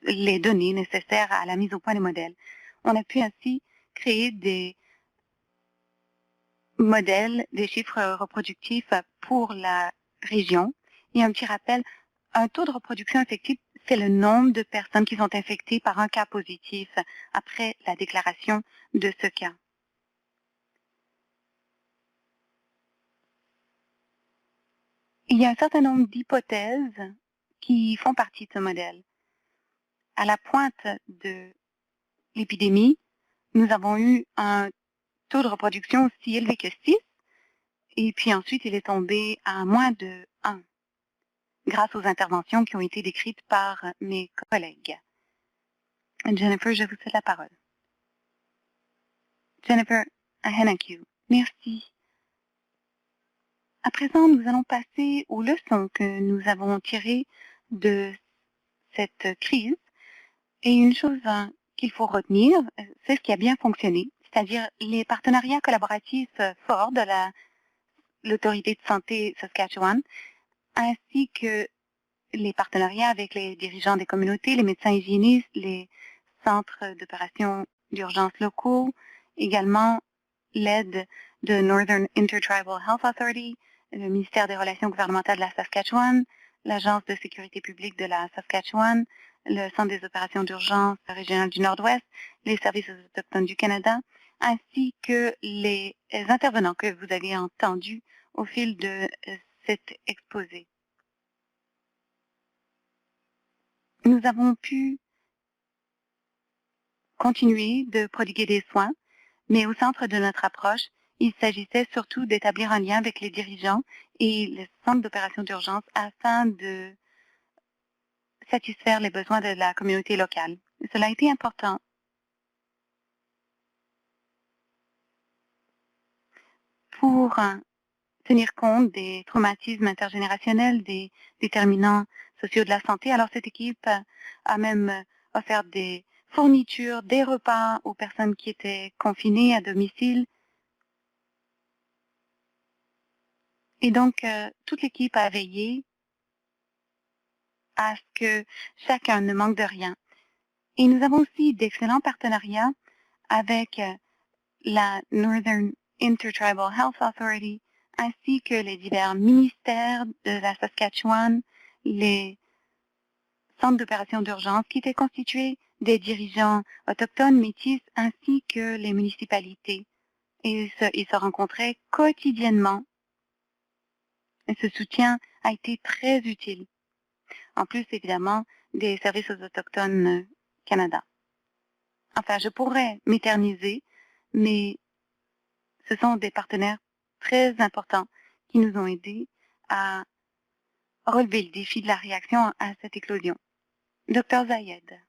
les données nécessaires à la mise au point des modèles. On a pu ainsi créer des modèles, des chiffres reproductifs pour la région. Et un petit rappel, un taux de reproduction effectif, c'est le nombre de personnes qui sont infectées par un cas positif après la déclaration de ce cas. Il y a un certain nombre d'hypothèses qui font partie de ce modèle. À la pointe de l'épidémie, nous avons eu un taux de reproduction aussi élevé que 6, et puis ensuite il est tombé à moins de 1, grâce aux interventions qui ont été décrites par mes collègues. Jennifer, je vous cède la parole. Jennifer Ahenakew, merci. À présent, nous allons passer aux leçons que nous avons tirées de cette crise. Et une chose qu'il faut retenir, c'est ce qui a bien fonctionné, c'est-à-dire les partenariats collaboratifs forts de l'Autorité de santé Saskatchewan, ainsi que les partenariats avec les dirigeants des communautés, les médecins hygiénistes, les centres d'opération d'urgence locaux, également l'aide de Northern Intertribal Health Authority, le ministère des Relations gouvernementales de la Saskatchewan, l'Agence de sécurité publique de la Saskatchewan, le Centre des opérations d'urgence régional du Nord-Ouest, les services autochtones du Canada, ainsi que les intervenants que vous avez entendus au fil de cet exposé. Nous avons pu continuer de prodiguer des soins, mais au centre de notre approche, il s'agissait surtout d'établir un lien avec les dirigeants et les centres d'opération d'urgence afin de satisfaire les besoins de la communauté locale. Cela a été important. Pour tenir compte des traumatismes intergénérationnels, des déterminants sociaux de la santé. Alors cette équipe a même offert des fournitures, des repas aux personnes qui étaient confinées à domicile. Et donc, toute l'équipe a veillé à ce que chacun ne manque de rien. Et nous avons aussi d'excellents partenariats avec la Northern Intertribal Health Authority, ainsi que les divers ministères de la Saskatchewan, les centres d'opération d'urgence qui étaient constitués des dirigeants autochtones, métis, ainsi que les municipalités. Et ils se rencontraient quotidiennement. Et ce soutien a été très utile. En plus, évidemment, des services aux Autochtones Canada. Enfin, je pourrais m'éterniser, mais ce sont des partenaires très importants qui nous ont aidés à relever le défi de la réaction à cette éclosion. Dr Zayed,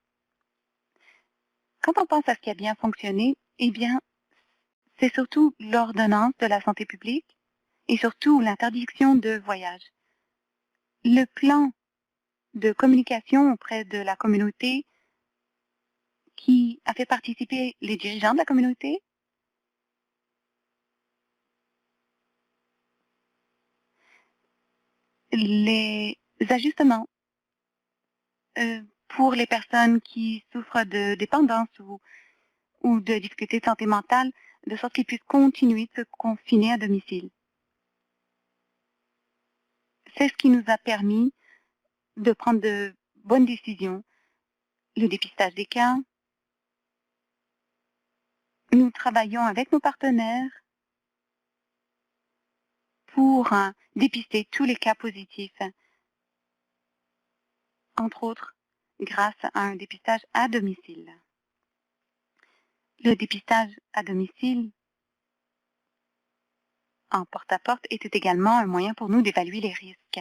quand on pense à ce qui a bien fonctionné, eh bien, c'est surtout l'ordonnance de la santé publique et surtout l'interdiction de voyage. Le plan de communication auprès de la communauté qui a fait participer les dirigeants de la communauté, les ajustements pour les personnes qui souffrent de dépendance ou de difficultés de santé mentale, de sorte qu'ils puissent continuer de se confiner à domicile. C'est ce qui nous a permis de prendre de bonnes décisions. Le dépistage des cas. Nous travaillons avec nos partenaires pour dépister tous les cas positifs, entre autres grâce à un dépistage à domicile. Le dépistage à domicile en porte-à-porte était également un moyen pour nous d'évaluer les risques.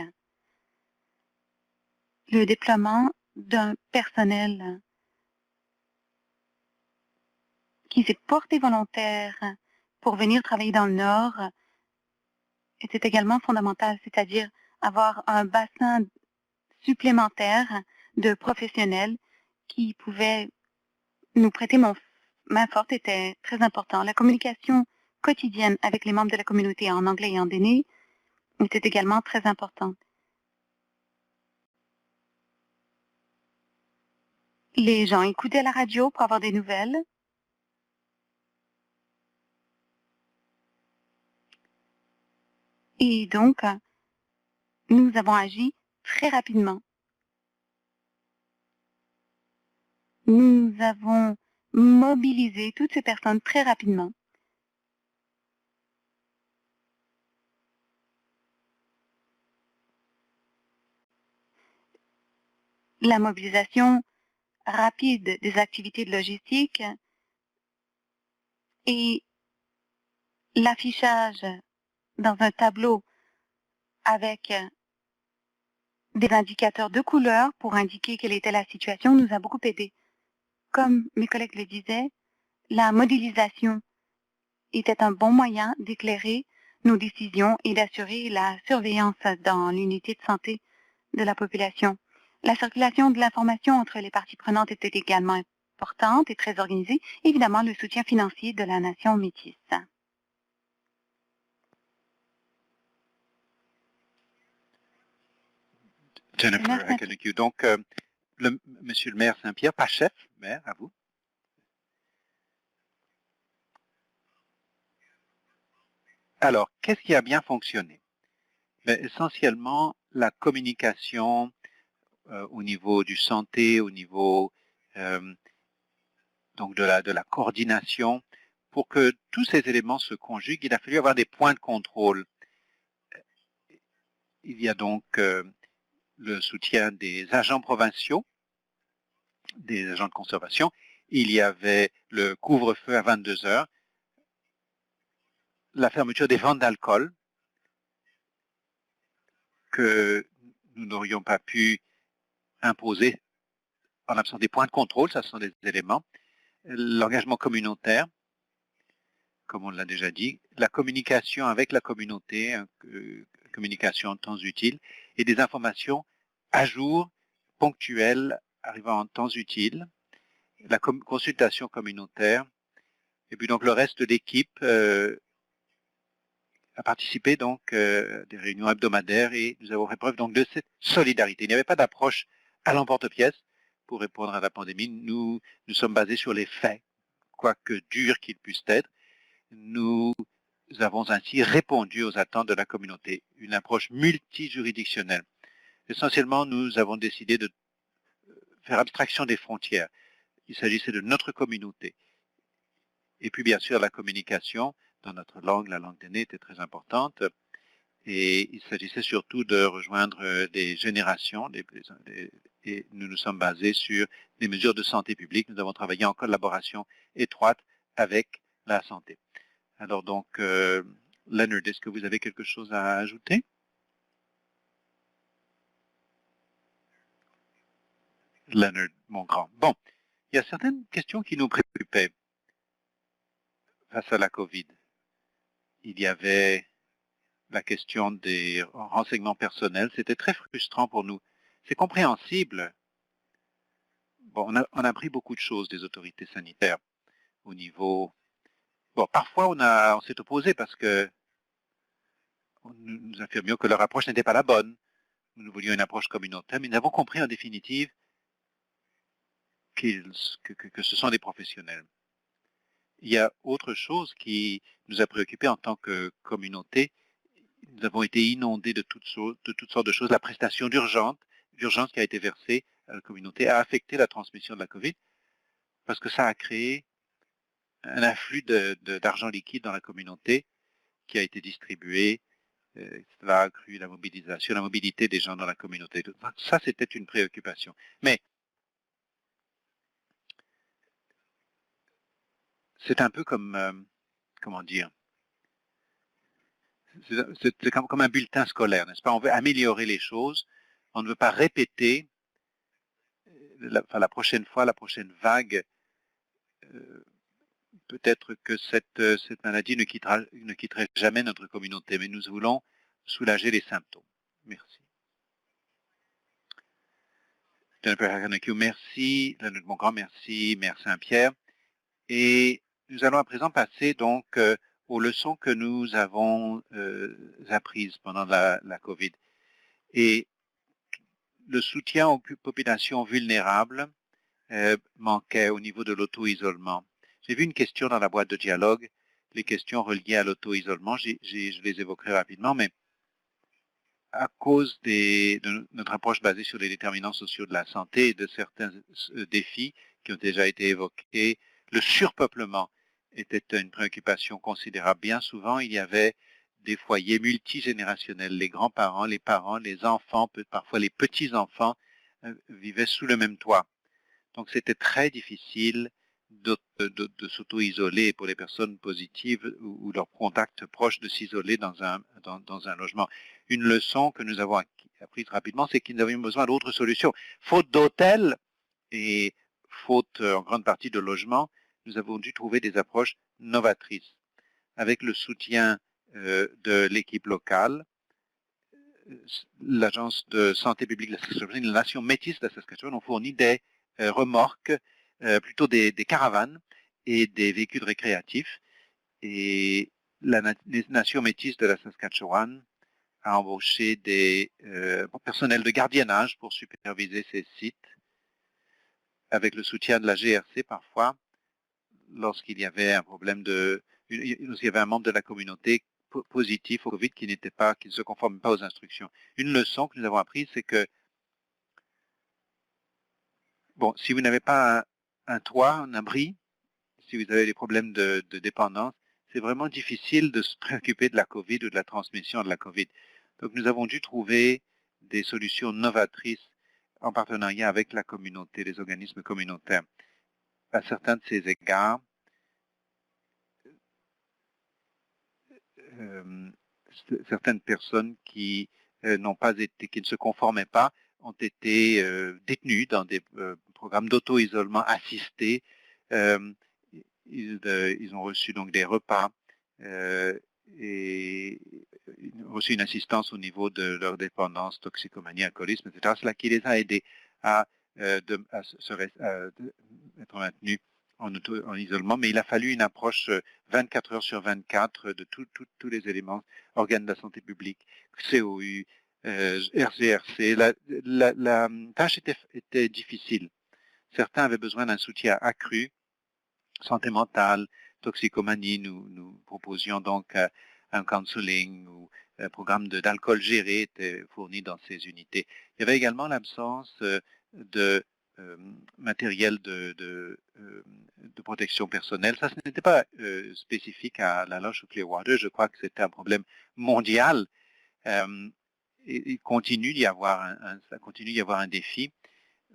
Le déploiement d'un personnel qui s'est porté volontaire pour venir travailler dans le Nord était également fondamental, c'est-à-dire avoir un bassin supplémentaire de professionnels qui pouvaient nous prêter main forte était très important. La communication quotidienne avec les membres de la communauté en anglais et en déné était également très importante. Les gens écoutaient la radio pour avoir des nouvelles. Et donc, nous avons agi très rapidement. nous avons mobilisé toutes ces personnes très rapidement. La mobilisation rapide des activités de logistique et l'affichage dans un tableau avec des indicateurs de couleur pour indiquer quelle était la situation nous a beaucoup aidé. Comme mes collègues le disaient, la modélisation était un bon moyen d'éclairer nos décisions et d'assurer la surveillance dans l'unité de santé de la population. La circulation de l'information entre les parties prenantes était également importante et très organisée. Évidemment, le soutien financier de la nation métisse. Jennifer Akanaku. Donc, Monsieur le maire Saint-Pierre, pas chef, maire, à vous. Alors, qu'est-ce qui a bien fonctionné? Essentiellement, la communication au niveau du santé, au niveau donc de la coordination. Pour que tous ces éléments se conjuguent, il a fallu avoir des points de contrôle. Il y a donc le soutien des agents provinciaux, des agents de conservation. Il y avait le couvre-feu à 22 heures, la fermeture des ventes d'alcool que nous n'aurions pas pu imposer en l'absence des points de contrôle, ça sont des éléments. L'engagement communautaire, comme on l'a déjà dit, la communication avec la communauté, communication en temps utile, et des informations à jour, ponctuelles, arrivant en temps utile, la consultation communautaire, et puis donc le reste de l'équipe a participé donc à des réunions hebdomadaires et nous avons fait preuve donc de cette solidarité. Il n'y avait pas d'approche à l'emporte-pièce pour répondre à la pandémie. Nous sommes basés sur les faits, quoique durs qu'ils puissent être. Nous avons ainsi répondu aux attentes de la communauté, une approche multijuridictionnelle. Essentiellement, nous avons décidé de faire abstraction des frontières. Il s'agissait de notre communauté. Et puis, bien sûr, la communication dans notre langue, la langue d'aînés, était très importante. Et il s'agissait surtout de rejoindre des générations, et nous nous sommes basés sur des mesures de santé publique. Nous avons travaillé en collaboration étroite avec la santé. Alors donc, Leonard, est-ce que vous avez quelque chose à ajouter? Leonard, mon grand. Bon, il y a certaines questions qui nous préoccupaient face à la COVID. Il y avait la question des renseignements personnels. C'était très frustrant pour nous. C'est compréhensible. Bon, on a appris beaucoup de choses des autorités sanitaires au niveau... Bon, parfois on s'est opposé parce que nous affirmions que leur approche n'était pas la bonne. Nous voulions une approche communautaire, mais nous avons compris en définitive que ce sont des professionnels. Il y a autre chose qui nous a préoccupés en tant que communauté. Nous avons été inondés de toutes sortes de choses. La prestation d'urgence qui a été versée à la communauté a affecté la transmission de la COVID parce que ça a créé un afflux d'argent liquide dans la communauté qui a été distribué. Cela a accru la mobilisation, la mobilité des gens dans la communauté. Ça, c'était une préoccupation. Mais c'est un peu comme, comment dire, c'est comme un bulletin scolaire, n'est-ce pas? On veut améliorer les choses. On ne veut pas répéter la prochaine fois, la prochaine vague. Peut-être que cette maladie ne quitterait jamais notre communauté, mais nous voulons soulager les symptômes. Merci. Merci, Leonard Mongrand, merci, Mère Saint-Pierre. Et nous allons à présent passer donc aux leçons que nous avons apprises pendant la COVID. Et le soutien aux populations vulnérables manquait au niveau de l'auto-isolement. J'ai vu une question dans la boîte de dialogue, les questions reliées à l'auto-isolement, je les évoquerai rapidement, mais à cause de notre approche basée sur les déterminants sociaux de la santé et de certains défis qui ont déjà été évoqués. Le surpeuplement était une préoccupation considérable. Bien souvent, il y avait des foyers multigénérationnels. Les grands-parents, les parents, les enfants, parfois les petits-enfants vivaient sous le même toit. Donc c'était très difficile de s'auto-isoler pour les personnes positives ou leurs contacts proches de s'isoler dans un logement. Une leçon que nous avons apprise rapidement, c'est que nous avions besoin d'autres solutions. Faute d'hôtels et faute en grande partie de logements, nous avons dû trouver des approches novatrices. Avec le soutien de l'équipe locale, l'Agence de santé publique de la Saskatchewan, la Nation métisse de la Saskatchewan ont fourni des remorques, plutôt des caravanes et des véhicules récréatifs. Et la Nation métisse de la Saskatchewan a embauché des personnels de gardiennage pour superviser ces sites, avec le soutien de la GRC parfois, lorsqu'il y avait un problème lorsqu'il y avait un membre de la communauté positif au Covid qui ne se conformait pas aux instructions. Une leçon que nous avons apprise, c'est que bon, si vous n'avez pas un toit, un abri, si vous avez des problèmes de dépendance, c'est vraiment difficile de se préoccuper de la COVID ou de la transmission de la COVID. Donc nous avons dû trouver des solutions novatrices en partenariat avec la communauté, les organismes communautaires. À certains de ces égards, certaines personnes qui qui ne se conformaient pas ont été détenues dans des programmes d'auto-isolement assisté. Ils ont reçu donc des repas et ils ont reçu une assistance au niveau de leur dépendance, toxicomanie, alcoolisme, etc. Cela qui les a aidés à être maintenus en isolement, mais il a fallu une approche 24 heures sur 24 de tous les éléments, organes de la santé publique, COU, RCRC. La tâche était difficile. Certains avaient besoin d'un soutien accru, santé mentale, toxicomanie. Nous proposions donc un counseling ou un programme d'alcool géré était fourni dans ces unités. Il y avait également l'absence de matériel de protection personnelle. Ça, ce n'était pas spécifique à la loge ou Clearwater. Je crois que c'était un problème mondial. Il continue d'y avoir ça continue d'y avoir un défi,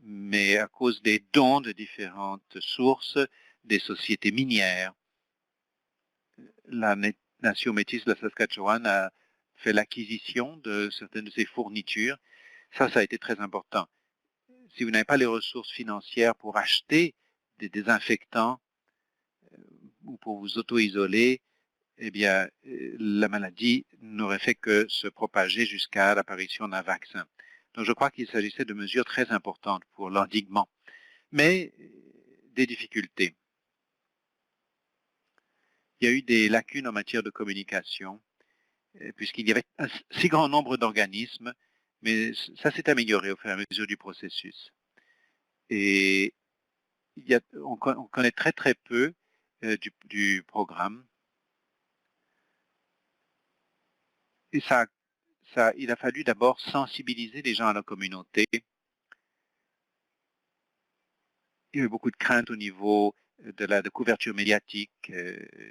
mais à cause des dons de différentes sources, des sociétés minières, la Nation métisse de la Saskatchewan a fait l'acquisition de certaines de ces fournitures. Ça a été très important. Si vous n'avez pas les ressources financières pour acheter des désinfectants ou pour vous auto-isoler, eh bien, la maladie n'aurait fait que se propager jusqu'à l'apparition d'un vaccin. Donc, je crois qu'il s'agissait de mesures très importantes pour l'endiguement, mais des difficultés. Il y a eu des lacunes en matière de communication, puisqu'il y avait un si grand nombre d'organismes, mais ça s'est amélioré au fur et à mesure du processus. Et on connaît très très peu du programme. Et il a fallu d'abord sensibiliser les gens à la communauté. Il y a eu beaucoup de craintes au niveau de la couverture médiatique.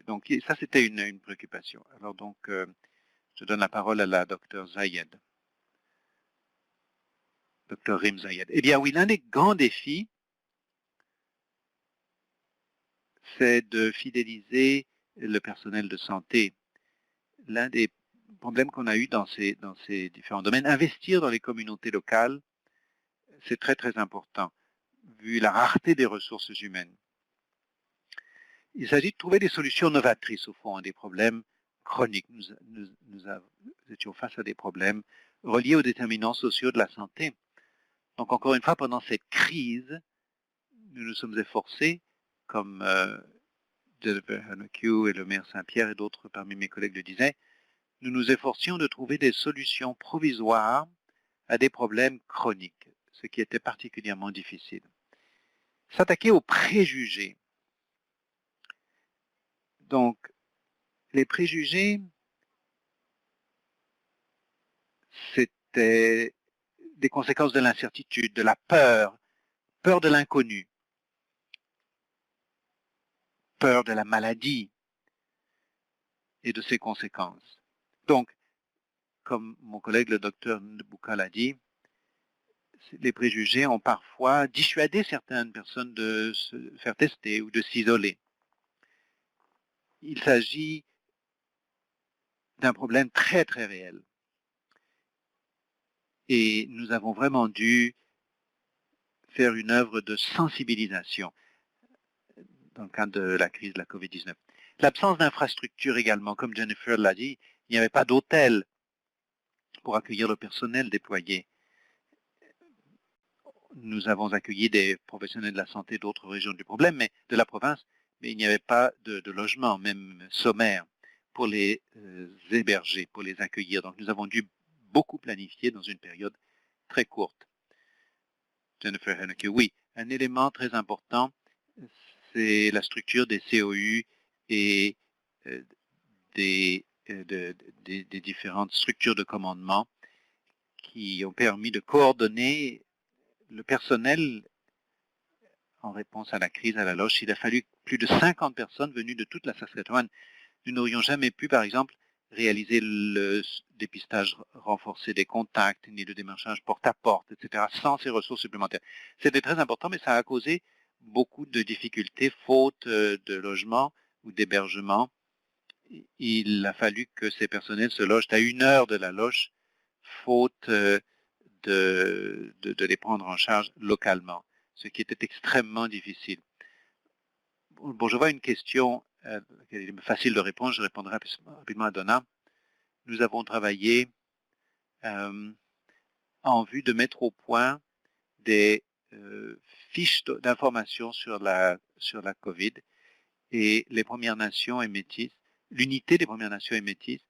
Donc ça, c'était une préoccupation. Alors donc, je donne la parole à la docteure Zayed. Docteur Rim Zayed. Eh bien oui, l'un des grands défis, c'est de fidéliser le personnel de santé. L'un des problèmes qu'on a eu dans ces différents domaines, investir dans les communautés locales, c'est très très important, vu la rareté des ressources humaines. Il s'agit de trouver des solutions novatrices, au fond, à des problèmes chroniques. Nous étions face à des problèmes reliés aux déterminants sociaux de la santé. Donc, encore une fois, pendant cette crise, nous nous sommes efforcés, comme Jennifer Haneke et le maire Saint-Pierre et d'autres parmi mes collègues le disaient, nous nous efforcions de trouver des solutions provisoires à des problèmes chroniques, ce qui était particulièrement difficile. S'attaquer aux préjugés. Donc, les préjugés, c'était des conséquences de l'incertitude, de la peur de l'inconnu. peur de la maladie et de ses conséquences. Donc, comme mon collègue le docteur Ndbuka l'a dit, les préjugés ont parfois dissuadé certaines personnes de se faire tester ou de s'isoler. Il s'agit d'un problème très très réel. Et nous avons vraiment dû faire une œuvre de sensibilisation dans le cadre de la crise de la COVID-19. L'absence d'infrastructures également, comme Jennifer l'a dit, il n'y avait pas d'hôtel pour accueillir le personnel déployé. Nous avons accueilli des professionnels de la santé d'autres régions du problème, mais de la province, mais il n'y avait pas de logement, même sommaire, pour les héberger, pour les accueillir. Donc nous avons dû beaucoup planifier dans une période très courte. Jennifer Henneke, oui, un élément très important, c'est la structure des COU et des différentes structures de commandement qui ont permis de coordonner le personnel en réponse à la crise à la loge. Il a fallu plus de 50 personnes venues de toute la Saskatchewan. Nous n'aurions jamais pu, par exemple, réaliser le dépistage renforcé des contacts, ni le démarchage porte-à-porte, etc., sans ces ressources supplémentaires. C'était très important, mais ça a causé beaucoup de difficultés, faute de logement ou d'hébergement. Il a fallu que ces personnels se logent à 1 heure de la loge, faute de les prendre en charge localement, ce qui était extrêmement difficile. Bon, je vois une question, il est facile de répondre, je répondrai rapidement à Donna. Nous avons travaillé en vue de mettre au point des fiches d'information sur la COVID, et les Premières Nations et Métis, l'unité des Premières Nations et Métis,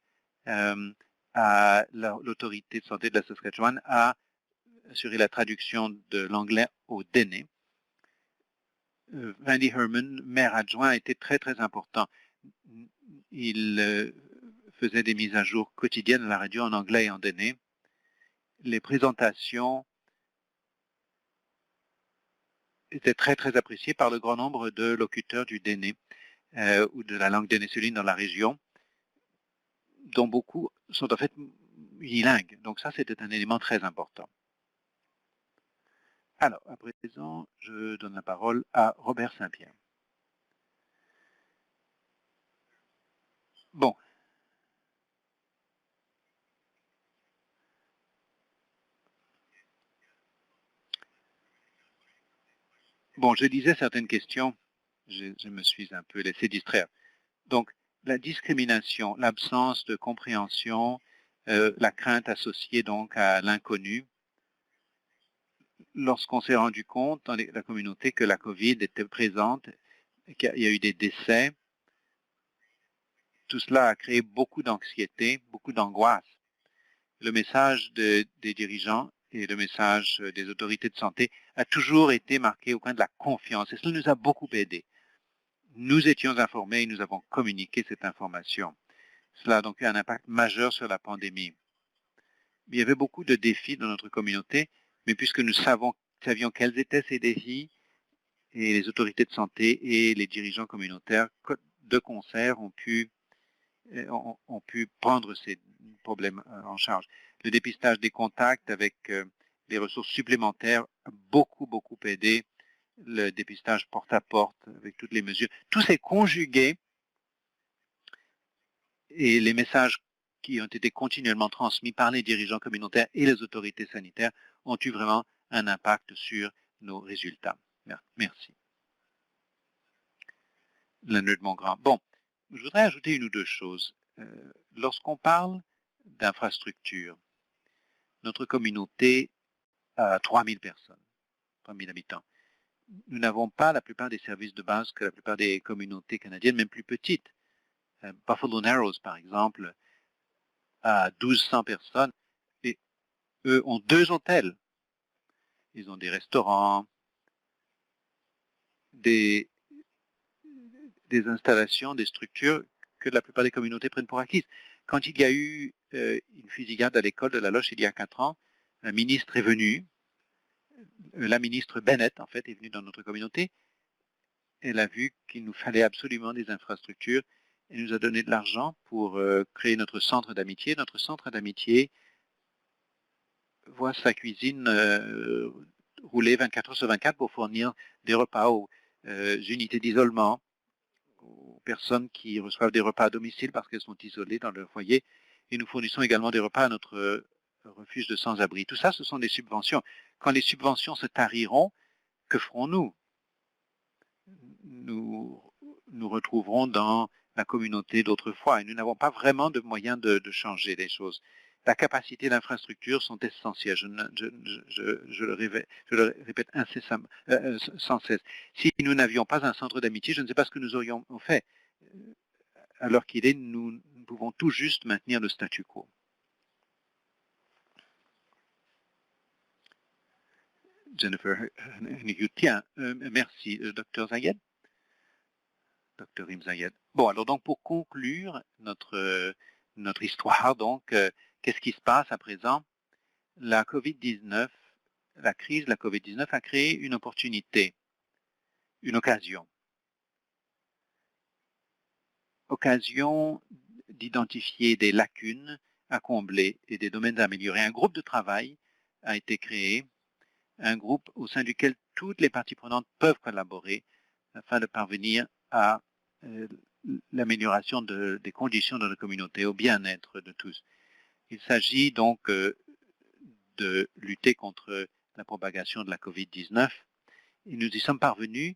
à l'autorité de santé de la Saskatchewan a assuré la traduction de l'anglais au Dene. Randy Herman, maire adjoint, a été très très important. Il faisait des mises à jour quotidiennes à la radio en anglais et en Dene. Les présentations étaient très très appréciées par le grand nombre de locuteurs du Dene ou de la langue dénésuline dans la région, dont beaucoup sont en fait bilingues. Donc ça, c'était un élément très important. Alors, à présent, je donne la parole à Robert Saint-Pierre. Bon. Bon, je lisais certaines questions, je me suis un peu laissé distraire. Donc, la discrimination, l'absence de compréhension, la crainte associée donc à l'inconnu. Lorsqu'on s'est rendu compte dans la communauté que la COVID était présente, qu'il y a eu des décès, tout cela a créé beaucoup d'anxiété, beaucoup d'angoisse. Le message des dirigeants et le message des autorités de santé a toujours été marqué au coin de la confiance, et cela nous a beaucoup aidés. Nous étions informés et nous avons communiqué cette information. Cela a donc eu un impact majeur sur la pandémie. Il y avait beaucoup de défis dans notre communauté, mais puisque nous savions quels étaient ces défis, et les autorités de santé et les dirigeants communautaires de concert ont pu prendre ces problèmes en charge. Le dépistage des contacts avec les ressources supplémentaires a beaucoup aidé. Le dépistage porte-à-porte avec toutes les mesures. Tout s'est conjugué et les messages qui ont été continuellement transmis par les dirigeants communautaires et les autorités sanitaires ont eu vraiment un impact sur nos résultats. Merci. Leonard Mongrand. Bon, je voudrais ajouter 1 ou 2 choses. Lorsqu'on parle d'infrastructure, notre communauté a 3000 personnes, 3000 habitants. Nous n'avons pas la plupart des services de base que la plupart des communautés canadiennes, même plus petites. Buffalo Narrows, par exemple, a 1200 personnes, et eux ont 2 hôtels. Ils ont des restaurants, des installations, des structures que la plupart des communautés prennent pour acquises. Quand il y a eu une fusillade à l'école de la Loche il y a 4 ans, un ministre est venu, la ministre Bennett, en fait, est venue dans notre communauté, elle a vu qu'il nous fallait absolument des infrastructures et nous a donné de l'argent pour créer notre centre d'amitié. Notre centre d'amitié voit sa cuisine rouler 24 heures sur 24 pour fournir des repas aux unités d'isolement, aux personnes qui reçoivent des repas à domicile parce qu'elles sont isolées dans leur foyer. Et nous fournissons également des repas à notre refuge de sans-abri. Tout ça, ce sont des subventions. Quand les subventions se tariront, que ferons-nous? Nous retrouverons dans la communauté d'autrefois et nous n'avons pas vraiment de moyens de changer les choses. La capacité d'infrastructure sont essentielles. Je le répète incessamment, sans cesse. Si nous n'avions pas un centre d'amitié, je ne sais pas ce que nous aurions fait. À l'heure qu'il est, nous pouvons tout juste maintenir le statu quo. Jennifer, tiens, merci, Dr. Zayed. Dr. Zayed. Bon, alors donc pour conclure notre histoire, donc, qu'est-ce qui se passe à présent? La COVID-19, la crise de la COVID-19 a créé une opportunité, une occasion. Occasion d'identifier des lacunes à combler et des domaines à améliorer. Un groupe de travail a été créé, un groupe au sein duquel toutes les parties prenantes peuvent collaborer afin de parvenir à l'amélioration des conditions de la communauté, au bien-être de tous. Il s'agit donc de lutter contre la propagation de la COVID-19 et nous y sommes parvenus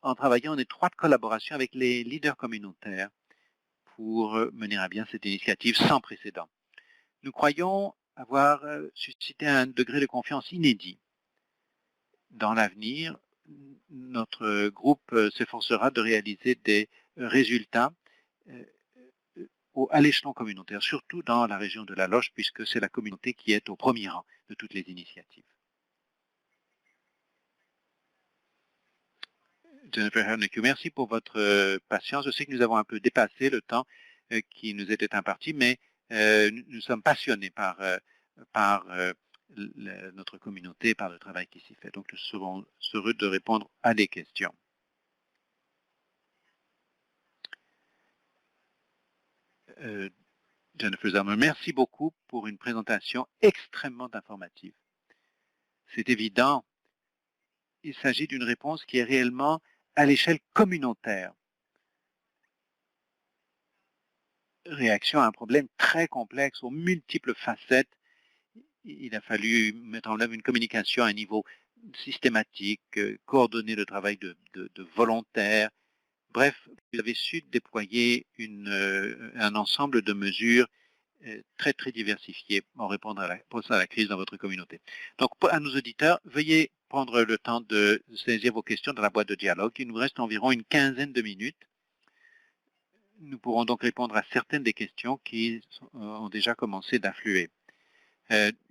en travaillant en étroite collaboration avec les leaders communautaires pour mener à bien cette initiative sans précédent. Nous croyons avoir suscité un degré de confiance inédit. Dans l'avenir, notre groupe s'efforcera de réaliser des résultats à l'échelon communautaire, surtout dans la région de la Loge, puisque c'est la communauté qui est au premier rang de toutes les initiatives. Jennifer Hernecue, merci pour votre patience. Je sais que nous avons un peu dépassé le temps qui nous était imparti, mais nous sommes passionnés par notre communauté, par le travail qui s'y fait. Donc, nous serons heureux de répondre à des questions. Jennifer Zermer, merci beaucoup pour une présentation extrêmement informative. C'est évident, il s'agit d'une réponse qui est réellement à l'échelle communautaire. Réaction à un problème très complexe, aux multiples facettes. Il a fallu mettre en œuvre une communication à un niveau systématique, coordonner le travail de volontaires. Bref, vous avez su déployer un ensemble de mesures très, très diversifiées en répondre à la crise dans votre communauté. Donc, à nos auditeurs, veuillez prendre le temps de saisir vos questions dans la boîte de dialogue. Il nous reste environ une quinzaine de minutes. Nous pourrons donc répondre à certaines des questions qui ont déjà commencé d'affluer.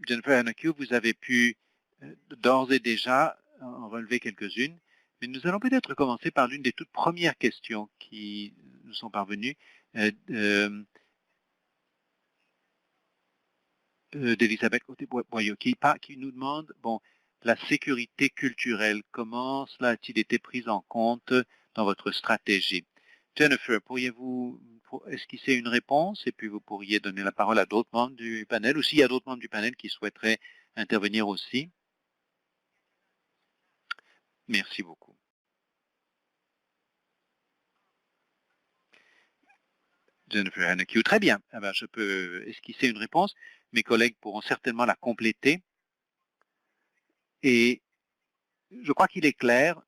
Jennifer Hernecue, vous avez pu d'ores et déjà en relever quelques-unes, mais nous allons peut-être commencer par l'une des toutes premières questions qui nous sont parvenues d'Elisabeth Côté-Boyau, qui nous demande, bon, la sécurité culturelle, comment cela a-t-il été pris en compte dans votre stratégie? Jennifer, pourriez-vous esquisser une réponse et puis vous pourriez donner la parole à d'autres membres du panel, ou s'il y a d'autres membres du panel qui souhaiteraient intervenir aussi. Merci beaucoup. Jennifer Hernecue, très bien. Ah ben, je peux esquisser une réponse. Mes collègues pourront certainement la compléter. Et je crois qu'il est clair,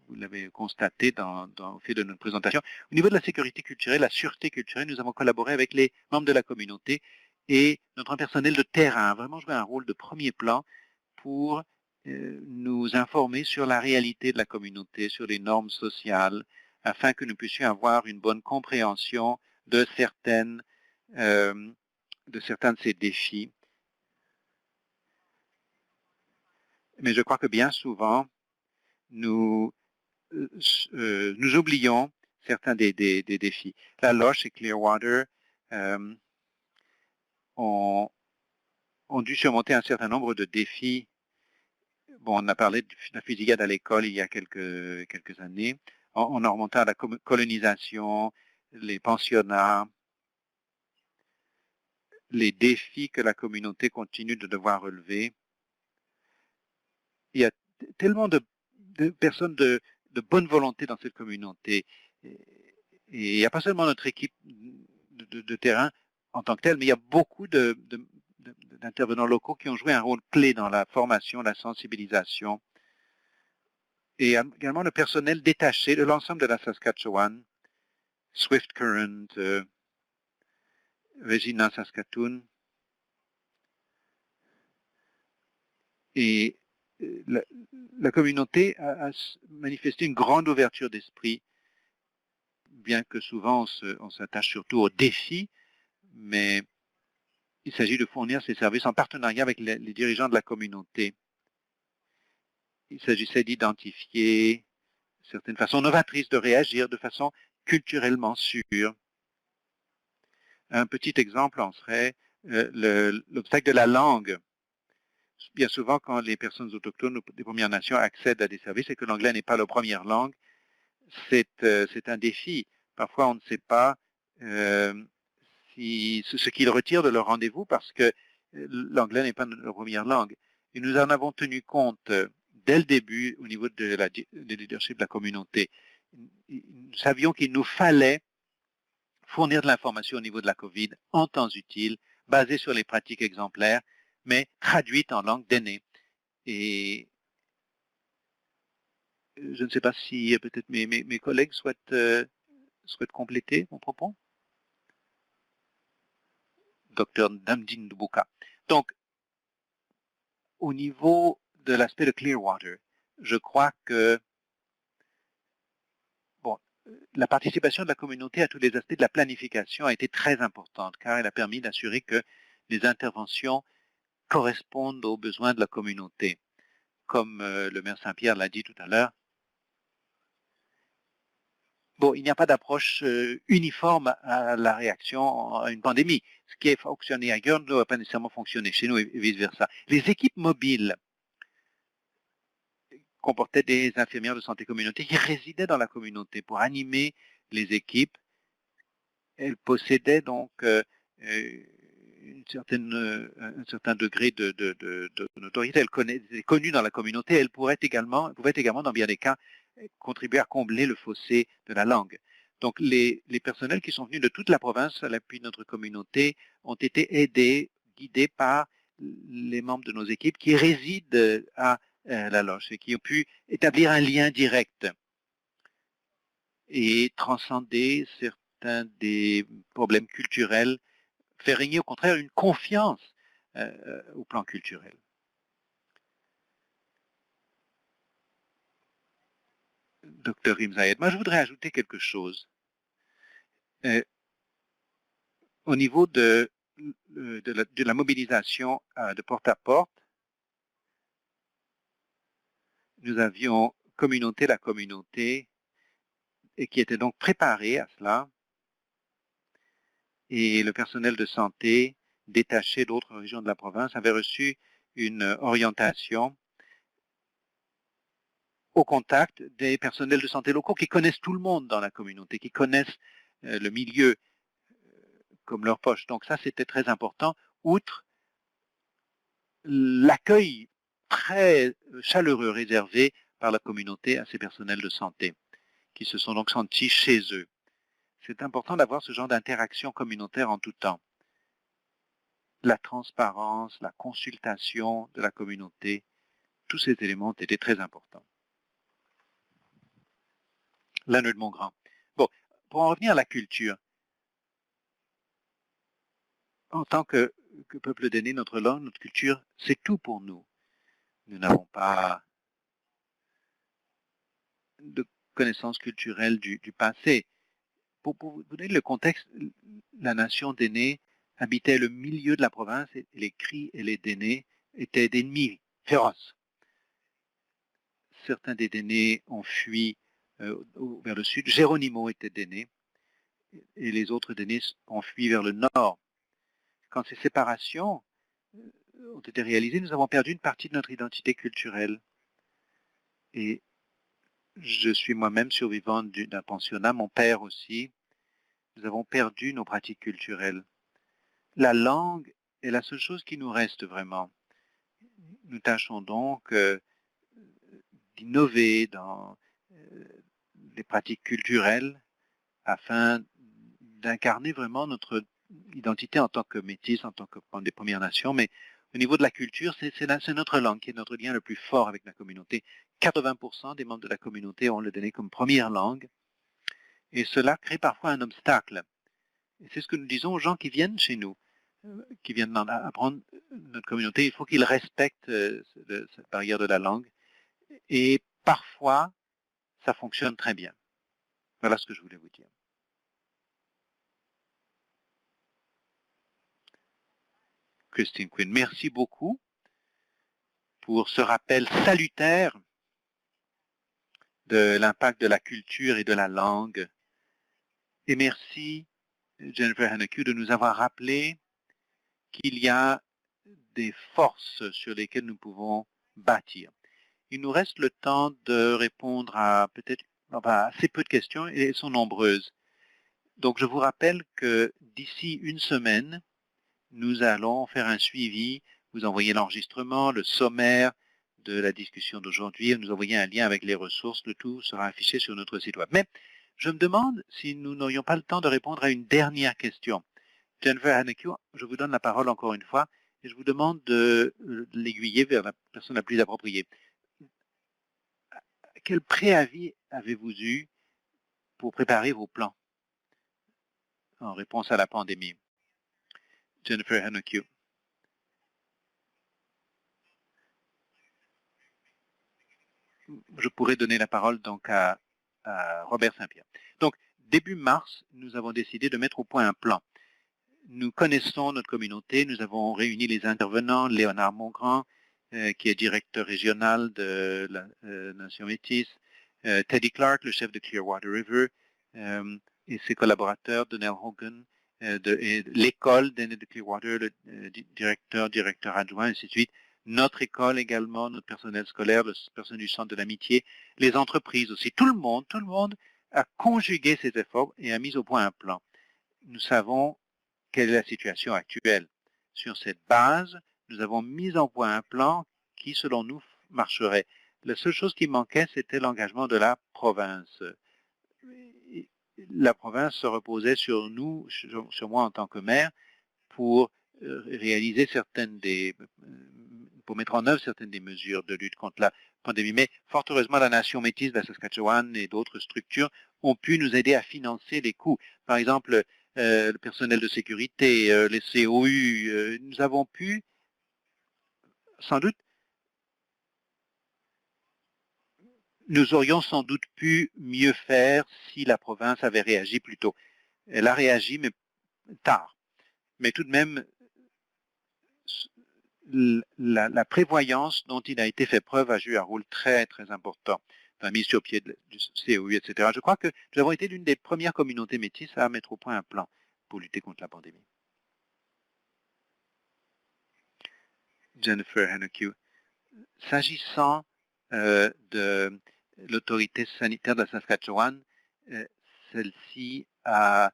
vous l'avez constaté au fil de notre présentation, au niveau de la sécurité culturelle, la sûreté culturelle, nous avons collaboré avec les membres de la communauté et notre personnel de terrain a vraiment joué un rôle de premier plan pour nous informer sur la réalité de la communauté, sur les normes sociales, afin que nous puissions avoir une bonne compréhension de certains de ces défis. Mais je crois que bien souvent, nous oublions certains des défis. La Loche et Clearwater ont dû surmonter un certain nombre de défis bon, on a parlé de la fusillade à l'école il y a quelques années. On a remonté à la colonisation, les pensionnats, les défis que la communauté continue de devoir relever. Il y a tellement de personnes de bonne volonté dans cette communauté. Et il n'y a pas seulement notre équipe de terrain en tant que telle, mais il y a beaucoup d'intervenants locaux qui ont joué un rôle clé dans la formation, la sensibilisation. Et également le personnel détaché de l'ensemble de la Saskatchewan, Swift Current, Regina Saskatoon. Et la communauté a manifesté une grande ouverture d'esprit, bien que souvent on s'attache surtout aux défis, mais il s'agit de fournir ces services en partenariat avec les dirigeants de la communauté. Il s'agissait d'identifier certaines façons novatrices de réagir de façon culturellement sûre. Un petit exemple en serait l'obstacle de la langue. Bien souvent, quand les personnes autochtones ou des Premières Nations accèdent à des services et que l'anglais n'est pas leur première langue, c'est un défi. Parfois, on ne sait pas ce qu'ils retirent de leur rendez-vous parce que l'anglais n'est pas leur première langue. Et nous en avons tenu compte dès le début au niveau de leadership de la communauté. Nous savions qu'il nous fallait fournir de l'information au niveau de la COVID en temps utile, basée sur les pratiques exemplaires, mais traduite en langue d'aînés. Et je ne sais pas si peut-être mes collègues souhaitent compléter mon propos. Dr Namdine Dubuka. Donc, au niveau de l'aspect de Clearwater, je crois que la participation de la communauté à tous les aspects de la planification a été très importante, car elle a permis d'assurer que les interventions correspondent aux besoins de la communauté. Comme le maire Saint-Pierre l'a dit tout à l'heure, bon, il n'y a pas d'approche uniforme à la réaction à une pandémie. Ce qui a fonctionné ailleurs ne va pas nécessairement fonctionner chez nous et vice-versa. Les équipes mobiles comportaient des infirmières de santé communautaire qui résidaient dans la communauté pour animer les équipes. Elles possédaient donc un certain degré de notoriété. Elles étaient connues dans la communauté. Elles pouvaient également, dans bien des cas, contribuer à combler le fossé de la langue. Donc, les personnels qui sont venus de toute la province à l'appui de notre communauté ont été aidés, guidés par les membres de nos équipes qui résident à la loge et qui ont pu établir un lien direct et transcender certains des problèmes culturels, faire régner au contraire une confiance au plan culturel. Dr Rimzayed, moi je voudrais ajouter quelque chose. Au niveau de la mobilisation de porte à porte, nous avions communauté la communauté et qui était donc préparée à cela. Et le personnel de santé détaché d'autres régions de la province avait reçu une orientation au contact des personnels de santé locaux qui connaissent tout le monde dans la communauté, qui connaissent le milieu comme leur poche. Donc ça, c'était très important, outre l'accueil très chaleureux réservé par la communauté à ces personnels de santé, qui se sont donc sentis chez eux. C'est important d'avoir ce genre d'interaction communautaire en tout temps. La transparence, la consultation de la communauté, tous ces éléments étaient très importants. Leonard Mongrand. Bon, pour en revenir à la culture, en tant que peuple d'aînés, notre langue, notre culture, c'est tout pour nous. Nous n'avons pas de connaissances culturelles du passé. Pour vous donner le contexte, la nation d'aînés habitait le milieu de la province et les Cris et les Dénés étaient d'ennemis féroces. Certains des Dénés ont fui vers le sud. Geronimo était Déné et les autres Dénés ont fui vers le nord. Quand ces séparations ont été réalisées, nous avons perdu une partie de notre identité culturelle. Et je suis moi-même survivant d'un pensionnat, mon père aussi. Nous avons perdu nos pratiques culturelles. La langue est la seule chose qui nous reste vraiment. Nous tâchons donc d'innover dans les pratiques culturelles afin d'incarner vraiment notre identité en tant que métis, en tant que des Premières Nations, mais au niveau de la culture, c'est notre langue qui est notre lien le plus fort avec la communauté. 80% des membres de la communauté ont le donné comme première langue, et cela crée parfois un obstacle. Et c'est ce que nous disons aux gens qui viennent chez nous, qui viennent apprendre notre communauté. Il faut qu'ils respectent cette barrière de la langue, et parfois, ça fonctionne très bien. Voilà ce que je voulais vous dire. Christine Quinn, merci beaucoup pour ce rappel salutaire de l'impact de la culture et de la langue. Et merci, Jennifer Haneke, de nous avoir rappelé qu'il y a des forces sur lesquelles nous pouvons bâtir. Il nous reste le temps de répondre à peut-être assez peu de questions, et elles sont nombreuses. Donc je vous rappelle que d'ici une semaine, nous allons faire un suivi, vous envoyer l'enregistrement, le sommaire de la discussion d'aujourd'hui, nous envoyer un lien avec les ressources, le tout sera affiché sur notre site web. Mais je me demande si nous n'aurions pas le temps de répondre à une dernière question. Jennifer Haneke, je vous donne la parole encore une fois et je vous demande de l'aiguiller vers la personne la plus appropriée. Quel préavis avez-vous eu pour préparer vos plans en réponse à la pandémie? Jennifer Haneke. Je pourrais donner la parole donc à Robert Saint-Pierre. Donc, début mars, nous avons décidé de mettre au point un plan. Nous connaissons notre communauté, nous avons réuni les intervenants, Léonard Mongrand, qui est directeur régional de la Nation Métis, Teddy Clark, le chef de Clearwater River, et ses collaborateurs, Donnell Hogan, et l'école de Clearwater, le directeur adjoint, ainsi de suite. Notre école également, notre personnel scolaire, le personnel du centre de l'amitié, les entreprises aussi, tout le monde a conjugué ses efforts et a mis au point un plan. Nous savons quelle est la situation actuelle. Sur cette base, nous avons mis en point un plan qui, selon nous, marcherait. La seule chose qui manquait, c'était l'engagement de la province. La province se reposait sur nous, sur moi en tant que maire, pour réaliser pour mettre en œuvre certaines des mesures de lutte contre la pandémie. Mais fort heureusement, la Nation métisse de la Saskatchewan et d'autres structures ont pu nous aider à financer les coûts. Par exemple, le personnel de sécurité, les COU, nous avons pu, sans doute, nous aurions sans doute pu mieux faire si la province avait réagi plus tôt. Elle a réagi, mais tard. Mais tout de même, la prévoyance dont il a été fait preuve a joué un rôle très, très important dans la mise sur pied du COU, etc. Je crois que nous avons été l'une des premières communautés métisses à mettre au point un plan pour lutter contre la pandémie. Jennifer Haneke, s'agissant de l'autorité sanitaire de la Saskatchewan, celle-ci a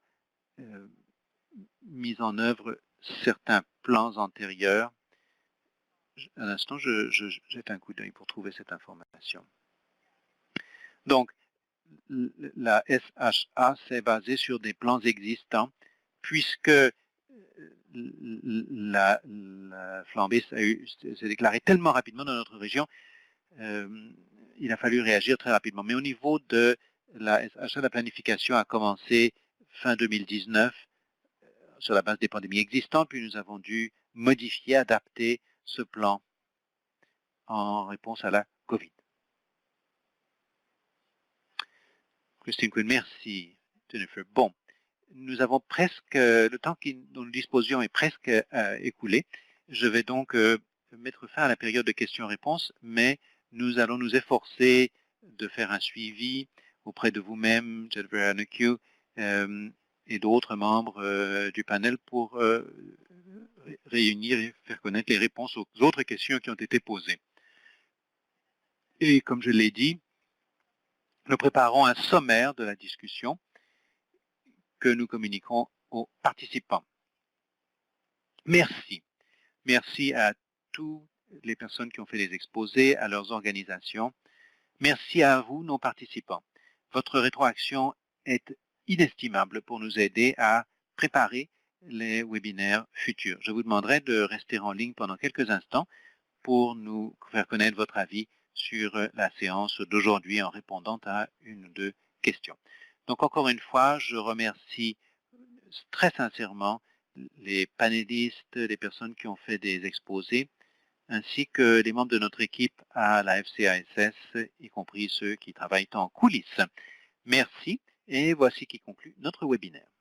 mis en œuvre certains plans antérieurs. Un instant, je jette un coup d'œil pour trouver cette information. Donc, la SHA s'est basée sur des plans existants, puisque la flambée s'est déclarée tellement rapidement dans notre région, il a fallu réagir très rapidement. Mais au niveau de la SHA, la planification a commencé fin 2019 sur la base des pandémies existantes, puis nous avons dû modifier, adapter ce plan en réponse à la COVID. Christine Quinn, merci Jennifer. Bon, nous avons presque, le temps dont nous disposions est presque écoulé. Je vais donc mettre fin à la période de questions-réponses, mais nous allons nous efforcer de faire un suivi auprès de vous-même, Jennifer Haneke, et d'autres membres du panel pour réunir et faire connaître les réponses aux autres questions qui ont été posées. Et comme je l'ai dit, nous préparons un sommaire de la discussion que nous communiquerons aux participants. Merci. Merci à toutes les personnes qui ont fait les exposés, à leurs organisations. Merci à vous, nos participants. Votre rétroaction est inestimable pour nous aider à préparer les webinaires futurs. Je vous demanderai de rester en ligne pendant quelques instants pour nous faire connaître votre avis sur la séance d'aujourd'hui en répondant à une ou deux questions. Donc encore une fois, je remercie très sincèrement les panélistes, les personnes qui ont fait des exposés, ainsi que les membres de notre équipe à la FCASS, y compris ceux qui travaillent en coulisses. Merci, et voici qui conclut notre webinaire.